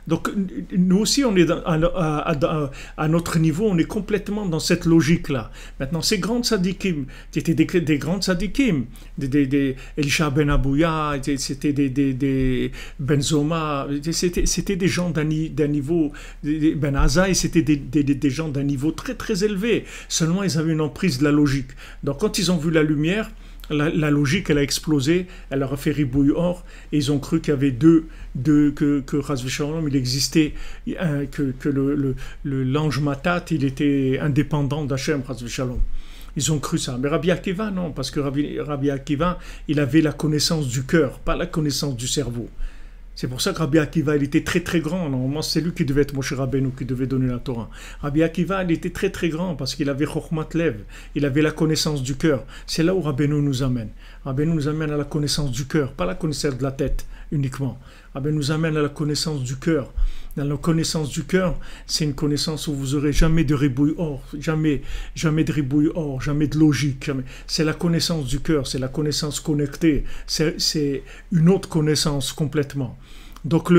Donc nous aussi, on est à notre niveau, on est complètement dans cette logique-là. Maintenant, ces grands tzadikim, c'était des grands tzadikim, des Elisha ben Abouya, c'était des Benzoma, c'était des gens d'un niveau, Ben Azaï, c'était des gens d'un niveau très très élevé. Seulement, ils avaient une emprise de la logique. Donc quand ils ont vu la lumière, la logique, elle a explosé, elle leur a fait ribouille or, et ils ont cru qu'il y avait que Chas v'Shalom, il existait, que l'ange Matat, il était indépendant d'Hachem, Chas v'Shalom. Ils ont cru ça. Mais Rabbi Akiva, non, parce que Rabbi Akiva, il avait la connaissance du cœur, pas la connaissance du cerveau. C'est pour ça que Rabbi Akiva, il était très très grand. Normalement, c'est lui qui devait être Moshe Rabbeinu, qui devait donner la Torah. Rabbi Akiva, il était très très grand parce qu'il avait Chokhmat Lev, il avait la connaissance du cœur. C'est là où Rabbeinu nous amène. Rabbeinu nous amène à la connaissance du cœur, pas la connaissance de la tête uniquement. Rabbeinu nous amène à la connaissance du cœur. Dans la connaissance du cœur, c'est une connaissance où vous n'aurez jamais de ribouille or, jamais de ribouille or, jamais de logique. C'est la connaissance du cœur, c'est la connaissance connectée, c'est une autre connaissance complètement. Donc,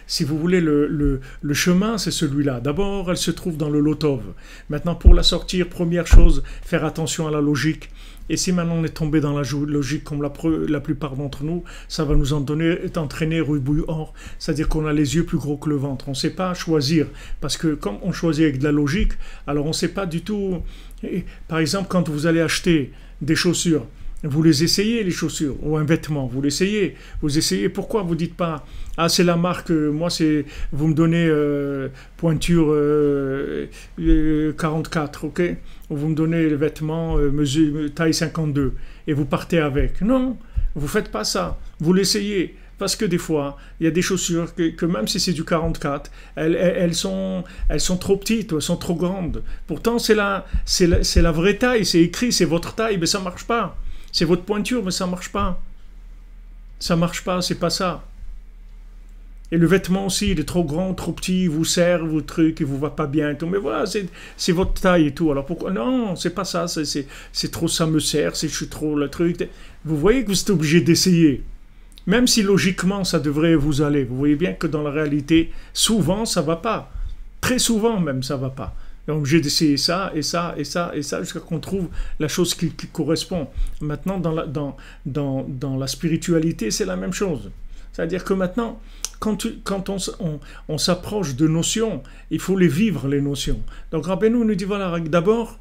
si vous voulez, le chemin, c'est celui-là. D'abord, elle se trouve dans le Lotov. Maintenant, pour la sortir, première chose, faire attention à la logique. Et si maintenant on est tombé dans la logique comme la plupart d'entre nous, ça va nous entraîner ribouille or, c'est-à-dire qu'on a les yeux plus gros que le ventre. On ne sait pas choisir, parce que comme on choisit avec de la logique, alors on ne sait pas du tout. Par exemple, quand vous allez acheter des chaussures, vous les essayez, les chaussures, ou un vêtement, vous l'essayez, vous essayez. Pourquoi vous dites pas, ah c'est la marque, moi c'est, vous me donnez pointure 44, ok, ou vous me donnez le vêtement mesure taille 52, et vous partez avec. Non, vous faites pas ça, vous l'essayez. Parce que des fois, il y a des chaussures que même si c'est du 44, elles sont trop petites, elles sont trop grandes. Pourtant, c'est la vraie taille, c'est écrit, c'est votre taille, mais ça marche pas. C'est votre pointure, mais ça marche pas. Ça marche pas, c'est pas ça. Et le vêtement aussi, il est trop grand, trop petit, il vous serre, vos trucs, il vous va pas bien et tout. Mais voilà, c'est votre taille et tout. Alors pourquoi? Non, c'est pas ça, c'est trop, ça me sert, je suis trop le truc. Vous voyez que vous êtes obligé d'essayer. Même si logiquement ça devrait vous aller. Vous voyez bien que dans la réalité, souvent ça va pas. Très souvent même ça va pas. On est obligé d'essayer ça et ça et ça et ça jusqu'à qu'on trouve la chose qui correspond. Maintenant, dans la spiritualité, c'est la même chose. C'est-à-dire que maintenant, quand on s'approche de notions, il faut les vivre, les notions. Donc Rabbeinu nous dit, voilà, d'abord,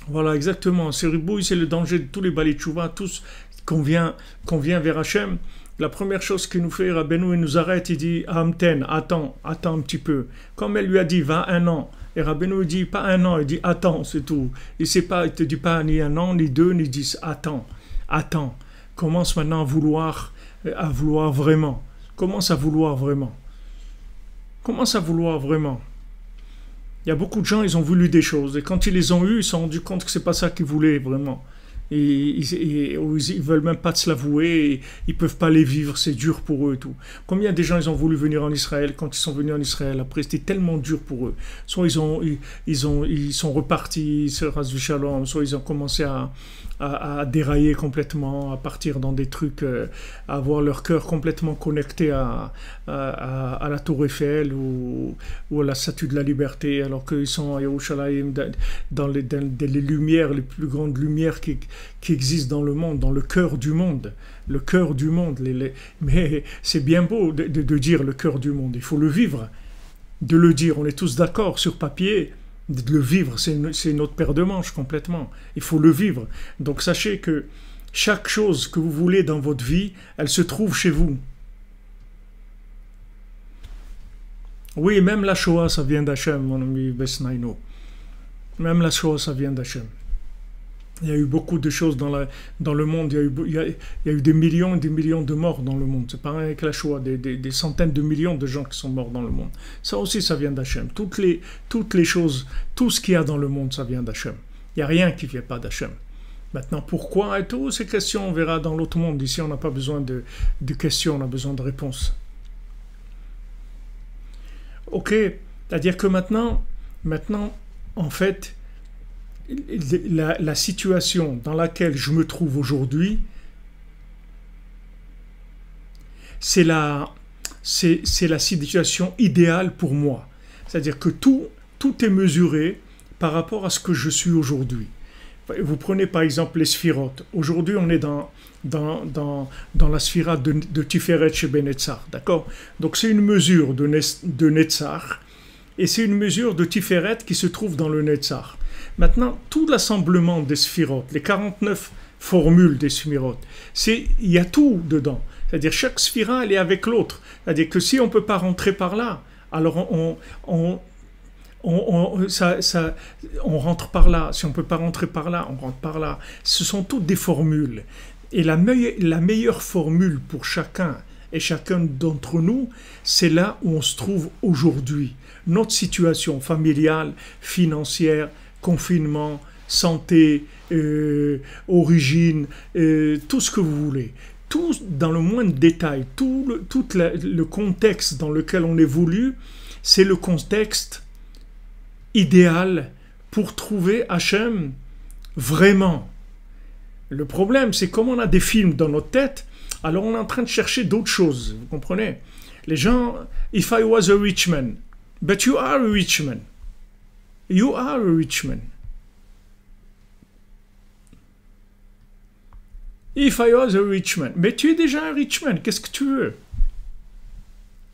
voilà exactement, c'est ribouille, c'est le danger de tous les balais de Tchouva, tous qu'on vient vers Hachem. La première chose qu'il nous fait, Rabbeinu, il nous arrête, il dit, Amten, attends un petit peu. Comme elle lui a dit, va 1 an. Et Rabbeinu dit pas 1 an, il dit attends, c'est tout. Il ne te dit pas ni 1 an, ni 2, ni 10. Attends. Commence maintenant à vouloir vraiment. Commence à vouloir vraiment. Il y a beaucoup de gens, ils ont voulu des choses. Et quand ils les ont eues, ils se sont rendus compte que ce n'est pas ça qu'ils voulaient vraiment. Ils ne veulent même pas se l'avouer, ils ne peuvent pas les vivre, c'est dur pour eux et tout. Combien de gens ils ont voulu venir en Israël, quand ils sont venus en Israël, après c'était tellement dur pour eux. Soit ils sont repartis sur Chas v'Shalom, soit ils ont commencé à dérailler complètement, à partir dans des trucs, à avoir leur cœur complètement connecté à la Tour Eiffel ou à la Statue de la Liberté, alors qu'ils sont à Yerushalayim, dans les lumières, les plus grandes lumières qui existent dans le monde, dans le cœur du monde. Le cœur du monde. Mais c'est bien beau de dire le cœur du monde. Il faut le vivre. De le dire. On est tous d'accord sur papier. De le vivre, c'est notre paire de manches complètement. Il faut le vivre. Donc sachez que chaque chose que vous voulez dans votre vie, elle se trouve chez vous. Oui, même la Shoah, ça vient d'Hachem, mon ami Besnaino. Même la Shoah, ça vient d'Hachem. Il y a eu beaucoup de choses dans le monde. Il y a eu des millions et des millions de morts dans le monde. C'est pareil avec la Shoah, des centaines de millions de gens qui sont morts dans le monde. Ça aussi, ça vient d'Hachem. Toutes les choses, tout ce qu'il y a dans le monde, ça vient d'Hachem. Il n'y a rien qui ne vient pas d'Hachem. Maintenant, pourquoi et toutes ces questions, on verra dans l'autre monde. Ici, on n'a pas besoin de questions, on a besoin de réponses. Ok, c'est-à-dire que maintenant, en fait, la situation dans laquelle je me trouve aujourd'hui, c'est la situation idéale pour moi. C'est-à-dire que tout est mesuré par rapport à ce que je suis aujourd'hui. Vous prenez par exemple les sphirotes. Aujourd'hui, on est dans la sphira de Tiferet chez Benetzar, d'accord? Donc c'est une mesure de Netzar, et c'est une mesure de Tiferet qui se trouve dans le Netzar. Maintenant, tout l'assemblement des sphirotes, les 49 formules des sphirotes, il y a tout dedans. C'est-à-dire chaque sphira, elle est avec l'autre. C'est-à-dire que si on ne peut pas rentrer par là, alors on rentre par là. Si on ne peut pas rentrer par là, on rentre par là. Ce sont toutes des formules. Et la meilleure formule pour chacun et chacun d'entre nous, c'est là où on se trouve aujourd'hui. Notre situation familiale, financière, confinement, santé, origine, tout ce que vous voulez. Tout dans le moindre détail, tout le contexte dans lequel on évolue, c'est le contexte idéal pour trouver Hachem vraiment. Le problème, c'est comme on a des films dans notre tête, alors on est en train de chercher d'autres choses, vous comprenez? Les gens, if I was a rich man, but you are a rich man. You are a rich man. If I was a rich man. Mais tu es déjà un rich man, qu'est-ce que tu veux?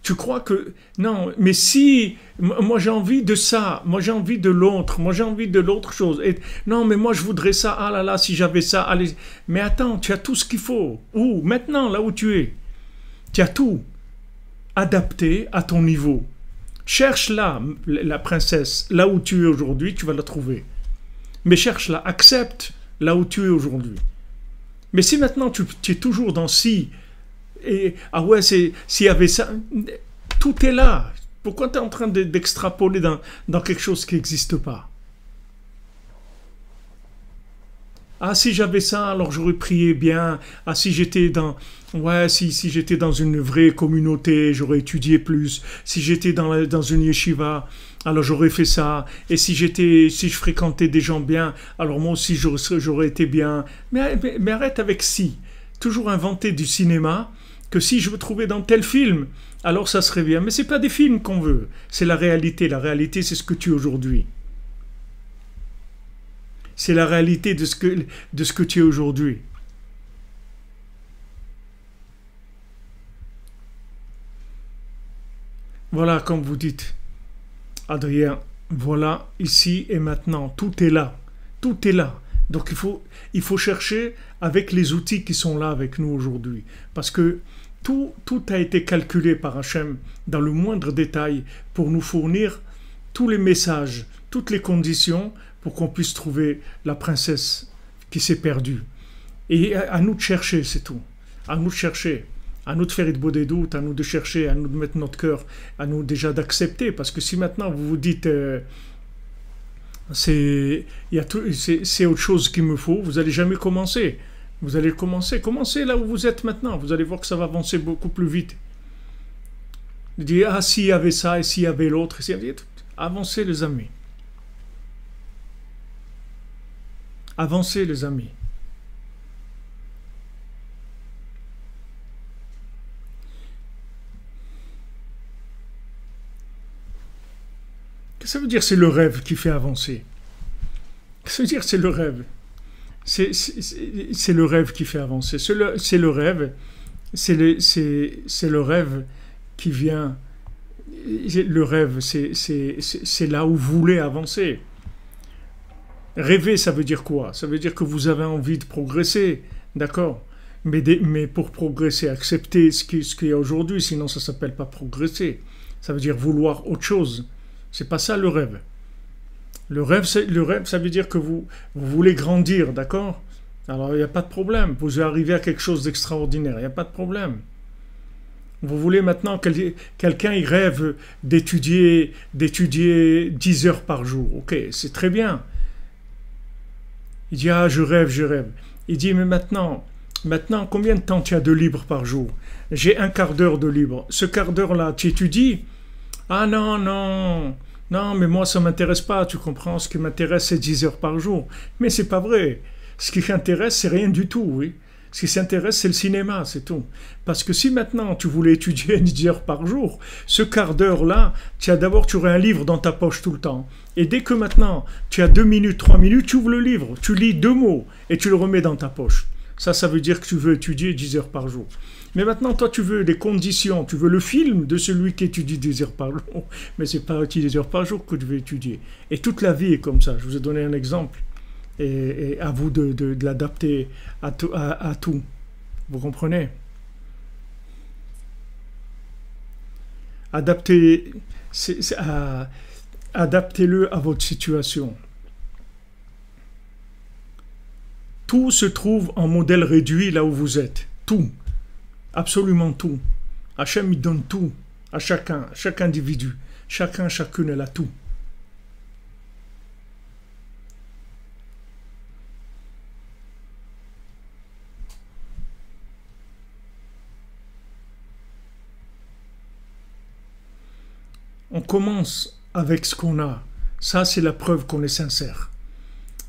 Tu crois que... Non, mais si... Moi j'ai envie de ça, moi j'ai envie de l'autre, moi j'ai envie de l'autre chose. Et, non, mais moi je voudrais ça, ah là là, si j'avais ça, allez... Mais attends, tu as tout ce qu'il faut. Où? Maintenant, là où tu es. Tu as tout adapté à ton niveau. Cherche là, la princesse, là où tu es aujourd'hui, tu vas la trouver. Mais cherche-la, accepte là où tu es aujourd'hui. Mais si maintenant tu es toujours dans si... Et, ah ouais, s'il y avait ça, tout est là. Pourquoi tu es en train d'extrapoler dans quelque chose qui n'existe pas? Ah, si j'avais ça, alors j'aurais prié bien. Ah, si j'étais dans... Ouais, si j'étais dans une vraie communauté, j'aurais étudié plus. Si j'étais dans une yeshiva, alors j'aurais fait ça. Et si je fréquentais des gens bien, alors moi aussi j'aurais été bien. Mais arrête avec si. Toujours inventer du cinéma, que si je me trouvais dans tel film, alors ça serait bien. Mais c'est pas des films qu'on veut, c'est la réalité. La réalité, c'est ce que tu es aujourd'hui. C'est la réalité de ce que tu es aujourd'hui. Voilà, comme vous dites, Adrien, voilà, ici et maintenant, tout est là. Tout est là. Donc il faut chercher avec les outils qui sont là avec nous aujourd'hui. Parce que tout a été calculé par Hachem dans le moindre détail pour nous fournir tous les messages, toutes les conditions pour qu'on puisse trouver la princesse qui s'est perdue. Et à nous de chercher, c'est tout. À nous de chercher. À nous de faire beau des doutes, à nous de chercher, à nous de mettre notre cœur, à nous déjà d'accepter. Parce que si maintenant vous vous dites c'est autre chose qu'il me faut, vous n'allez jamais commencer. Vous allez commencez là où vous êtes maintenant. Vous allez voir que ça va avancer beaucoup plus vite. Vous dites, ah, s'il y avait ça, et s'il y avait l'autre, avancez les amis. Avancez les amis. Qu'est-ce que ça veut dire c'est le rêve qui fait avancer? Qu'est-ce que ça veut dire c'est le rêve? C'est le rêve qui fait avancer. C'est le rêve. C'est le rêve qui vient. Le rêve, c'est là où vous voulez avancer. Rêver, ça veut dire quoi? Ça veut dire que vous avez envie de progresser, d'accord? Mais pour progresser, accepter ce qu'il y a aujourd'hui, sinon ça ne s'appelle pas progresser. Ça veut dire vouloir autre chose. C'est pas ça le rêve. Le rêve, ça veut dire que vous voulez grandir, d'accord? Alors, il n'y a pas de problème. Vous arrivez à quelque chose d'extraordinaire, il n'y a pas de problème. Vous voulez maintenant, quelqu'un il rêve d'étudier 10 heures par jour. Ok, c'est très bien. Il dit, ah, je rêve, je rêve. Il dit, mais maintenant, combien de temps tu as de libre par jour? J'ai un quart d'heure de libre. Ce quart d'heure-là, tu étudies? Ah non, non, non, mais moi, ça ne m'intéresse pas, tu comprends? Ce qui m'intéresse, c'est 10 heures par jour. Mais c'est pas vrai. Ce qui t'intéresse, c'est rien du tout, oui. Ce qui s'intéresse, c'est le cinéma, c'est tout. Parce que si maintenant tu voulais étudier 10 heures par jour, ce quart d'heure-là, tu aurais un livre dans ta poche tout le temps. Et dès que maintenant tu as 2 minutes, 3 minutes, tu ouvres le livre, tu lis 2 mots et tu le remets dans ta poche. Ça veut dire que tu veux étudier 10 heures par jour. Mais maintenant, toi, tu veux des conditions, tu veux le film de celui qui étudie 10 heures par jour. Mais c'est pas 10 heures par jour que tu veux étudier. Et toute la vie est comme ça. Je vous ai donné un exemple. Et à vous de l'adapter à tout. Vous comprenez? Adaptez-le à votre situation. Tout se trouve en modèle réduit là où vous êtes. Tout. Absolument tout. Hachem, il donne tout à chacun, chaque individu. Chacune, elle a tout. On commence avec ce qu'on a. Ça, c'est la preuve qu'on est sincère.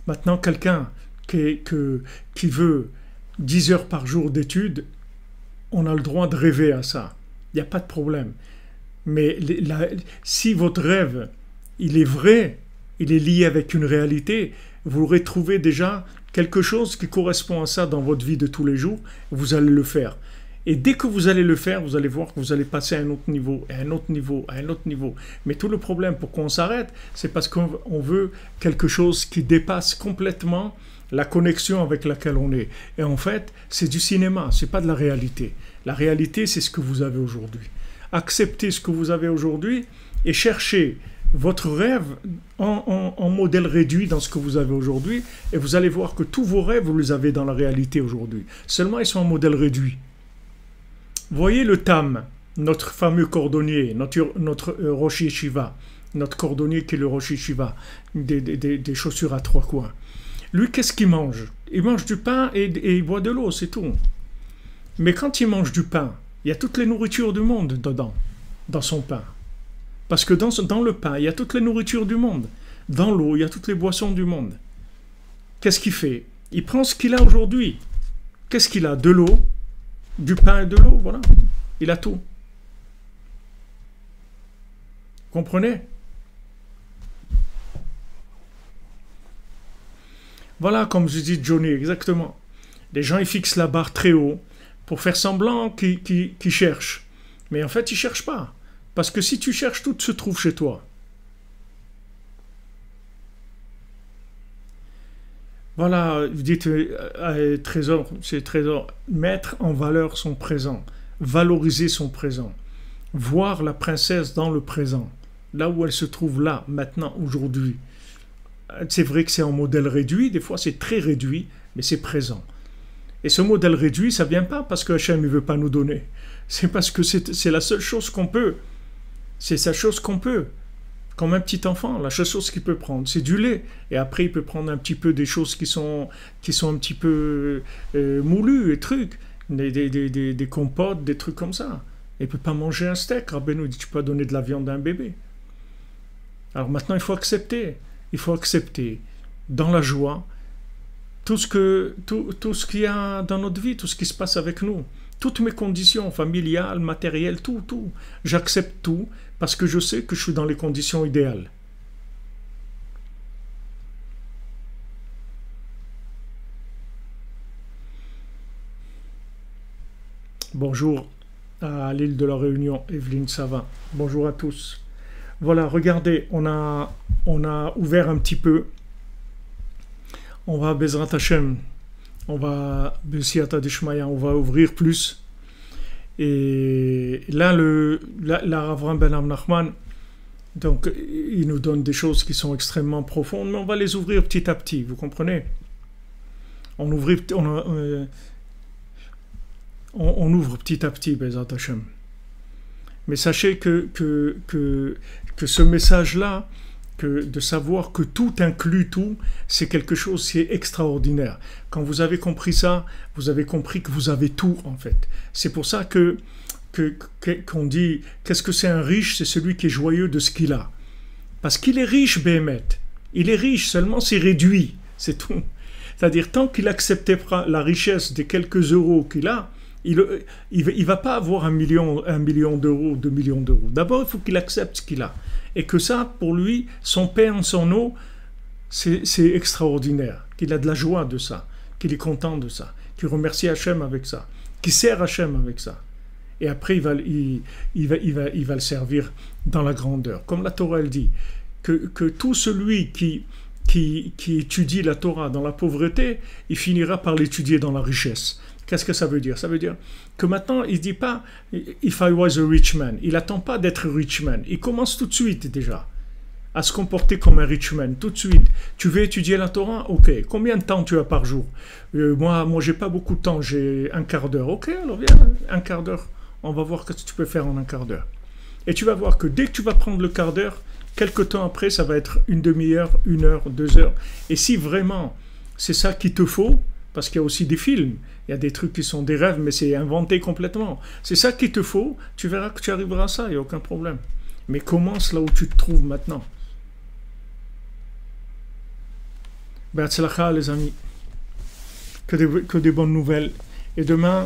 Maintenant, quelqu'un qui veut 10 heures par jour d'études, on a le droit de rêver à ça. Il n'y a pas de problème. Mais si votre rêve, il est vrai, il est lié avec une réalité, vous aurez trouvé déjà quelque chose qui correspond à ça dans votre vie de tous les jours, vous allez le faire. Et dès que vous allez le faire, vous allez voir que vous allez passer à un autre niveau, à un autre niveau, à un autre niveau. Mais tout le problème, pourquoi on s'arrête, c'est parce qu'on veut quelque chose qui dépasse complètement la connexion avec laquelle on est. Et en fait, c'est du cinéma, c'est pas de la réalité. La réalité, c'est ce que vous avez aujourd'hui. Acceptez ce que vous avez aujourd'hui et cherchez votre rêve en modèle réduit dans ce que vous avez aujourd'hui. Et vous allez voir que tous vos rêves, vous les avez dans la réalité aujourd'hui. Seulement, ils sont en modèle réduit. Voyez le Tam, notre fameux cordonnier, notre Rosh Yeshiva, notre cordonnier qui est le Rosh Yeshiva, des chaussures à 3 coins. Lui, qu'est-ce qu'il mange? Il mange du pain et il boit de l'eau, c'est tout. Mais quand il mange du pain, il y a toutes les nourritures du monde dedans, dans son pain. Parce que dans le pain, il y a toutes les nourritures du monde. Dans l'eau, il y a toutes les boissons du monde. Qu'est-ce qu'il fait? Il prend ce qu'il a aujourd'hui. Qu'est-ce qu'il a? De l'eau, du pain et de l'eau, voilà. Il a tout. Comprenez? Voilà, comme je dis Johnny, exactement. Les gens, ils fixent la barre très haut pour faire semblant qu'ils cherchent. Mais en fait, ils ne cherchent pas. Parce que si tu cherches, tout se trouve chez toi. Voilà, vous dites, trésor, c'est trésor. Mettre en valeur son présent. Valoriser son présent. Voir la princesse dans le présent. Là où elle se trouve là, maintenant, aujourd'hui. C'est vrai que c'est en modèle réduit, des fois c'est très réduit, mais c'est présent. Et ce modèle réduit, ça ne vient pas parce que Hachem ne veut pas nous donner. C'est parce que c'est la seule chose qu'on peut. C'est sa chose qu'on peut. Comme un petit enfant, la seule chose qu'il peut prendre, c'est du lait. Et après, il peut prendre un petit peu des choses qui sont un petit peu moulues et trucs. Des compotes, des trucs comme ça. Et il ne peut pas manger un steak. Rabbi nous dit, tu peux pas donner de la viande à un bébé. Alors maintenant, il faut accepter. Il faut accepter, dans la joie, tout ce qu'il y a dans notre vie, tout ce qui se passe avec nous. Toutes mes conditions familiales, matérielles, tout. J'accepte tout parce que je sais que je suis dans les conditions idéales. Bonjour à l'île de la Réunion, Evelyne Savin. Bonjour à tous. Voilà, regardez, on a ouvert un petit peu. On va Bezrat Hashem, on va Besiata Dishmaya, on va ouvrir plus. Et là, Ravram Ben Nachman, Donc, il nous donne des choses qui sont extrêmement profondes, mais on va les ouvrir petit à petit, vous comprenez? On ouvre petit à petit, Bezat Hashem. Mais sachez que ce message-là, de savoir que tout inclut tout, c'est quelque chose qui est extraordinaire. Quand vous avez compris ça, vous avez compris que vous avez tout, en fait. C'est pour ça qu'on dit, qu'est-ce que c'est un riche? C'est celui qui est joyeux de ce qu'il a. Parce qu'il est riche, Béhémet. Il est riche, seulement c'est réduit, c'est tout. C'est-à-dire, tant qu'il acceptera la richesse des quelques euros qu'il a, il va pas avoir 1 million d'euros, 2 millions d'euros. D'abord, il faut qu'il accepte ce qu'il a. Et que ça, pour lui, son pain, son eau, c'est extraordinaire. Qu'il a de la joie de ça, qu'il est content de ça, qu'il remercie Hachem avec ça, qu'il sert Hachem avec ça. Et après, il va le servir dans la grandeur. Comme la Torah, elle dit, que tout celui qui étudie la Torah dans la pauvreté, il finira par l'étudier dans la richesse. Qu'est-ce que ça veut dire? Ça veut dire que maintenant, il ne dit pas « if I was a rich man ». Il n'attend pas d'être rich man. Il commence tout de suite déjà à se comporter comme un rich man. Tout de suite. Tu veux étudier la Torah? Ok. Combien de temps tu as par jour? Moi, j'ai pas beaucoup de temps. J'ai un quart d'heure. Ok, alors viens, un quart d'heure. On va voir ce que tu peux faire en un quart d'heure. Et tu vas voir que dès que tu vas prendre le quart d'heure, quelque temps après, ça va être une demi-heure, 1 heure, 2 heures. Et si vraiment c'est ça qu'il te faut, parce qu'il y a aussi des films, il y a des trucs qui sont des rêves, mais c'est inventé complètement. C'est ça qu'il te faut, tu verras que tu arriveras à ça, il n'y a aucun problème. Mais commence là où tu te trouves maintenant. Be'atzlacha, les amis. Que des bonnes nouvelles. Et demain,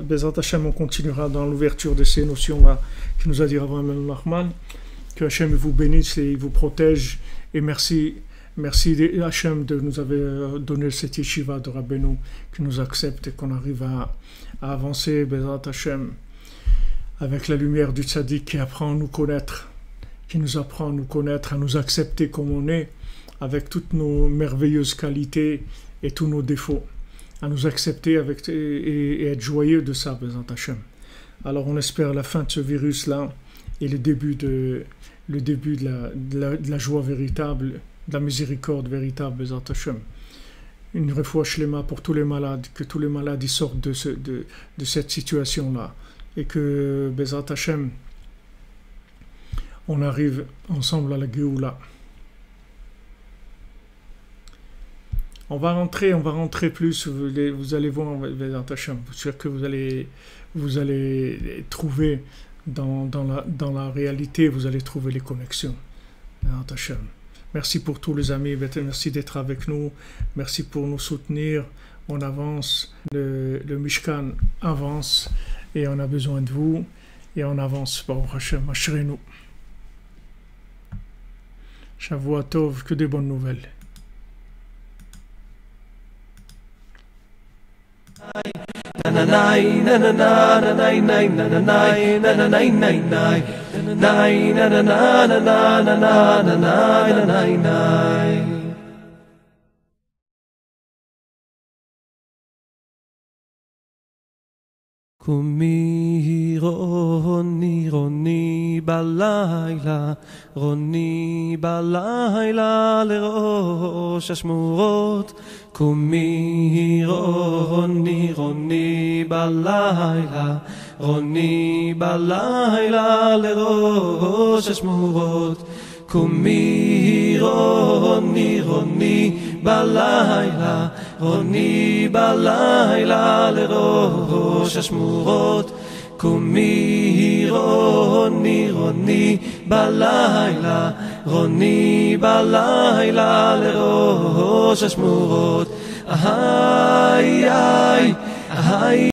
Bezrat Hashem, on continuera dans l'ouverture de ces notions-là que nous a dit Avraham el-Nachman. Que Hashem vous bénisse et vous protège. Et merci Hachem de nous avoir donné cette yeshiva de Rabbeinu qui nous accepte et qu'on arrive à avancer, Bezrat Hachem, avec la lumière du tzaddik qui apprend à nous connaître, qui nous apprend à nous connaître, à nous accepter comme on est, avec toutes nos merveilleuses qualités et tous nos défauts, à nous accepter et être joyeux de ça, Bezrat Hachem. Alors on espère la fin de ce virus-là et le début de la joie véritable, de la miséricorde véritable, Bezrat Hashem. Une refoua shlema pour tous les malades, que tous les malades sortent de cette situation-là. Et que, Bezrat Hashem, on arrive ensemble à la Géoula. On va rentrer plus, vous allez voir, Bezrat Hashem. Je suis sûr que vous allez trouver dans la réalité, vous allez trouver les connexions. Bezrat Hashem. Merci pour tous les amis, merci d'être avec nous, merci pour nous soutenir, on avance, le Mishkan avance et on a besoin de vous et on avance, Baruch Hashem, Ashrenu. Shavua Tov, que des bonnes nouvelles. קומי רוני רוני בלילה, רוני בלילה לראש השמורות. קומי רוני רוני בלילה, רוני בלילה לראש השמורות. קומי רוני רוני בלילה, רוני בלילה לראש השמורות. קומי רוני רוני בלילה, רוני בלילה לראש השמורות. איי איי איי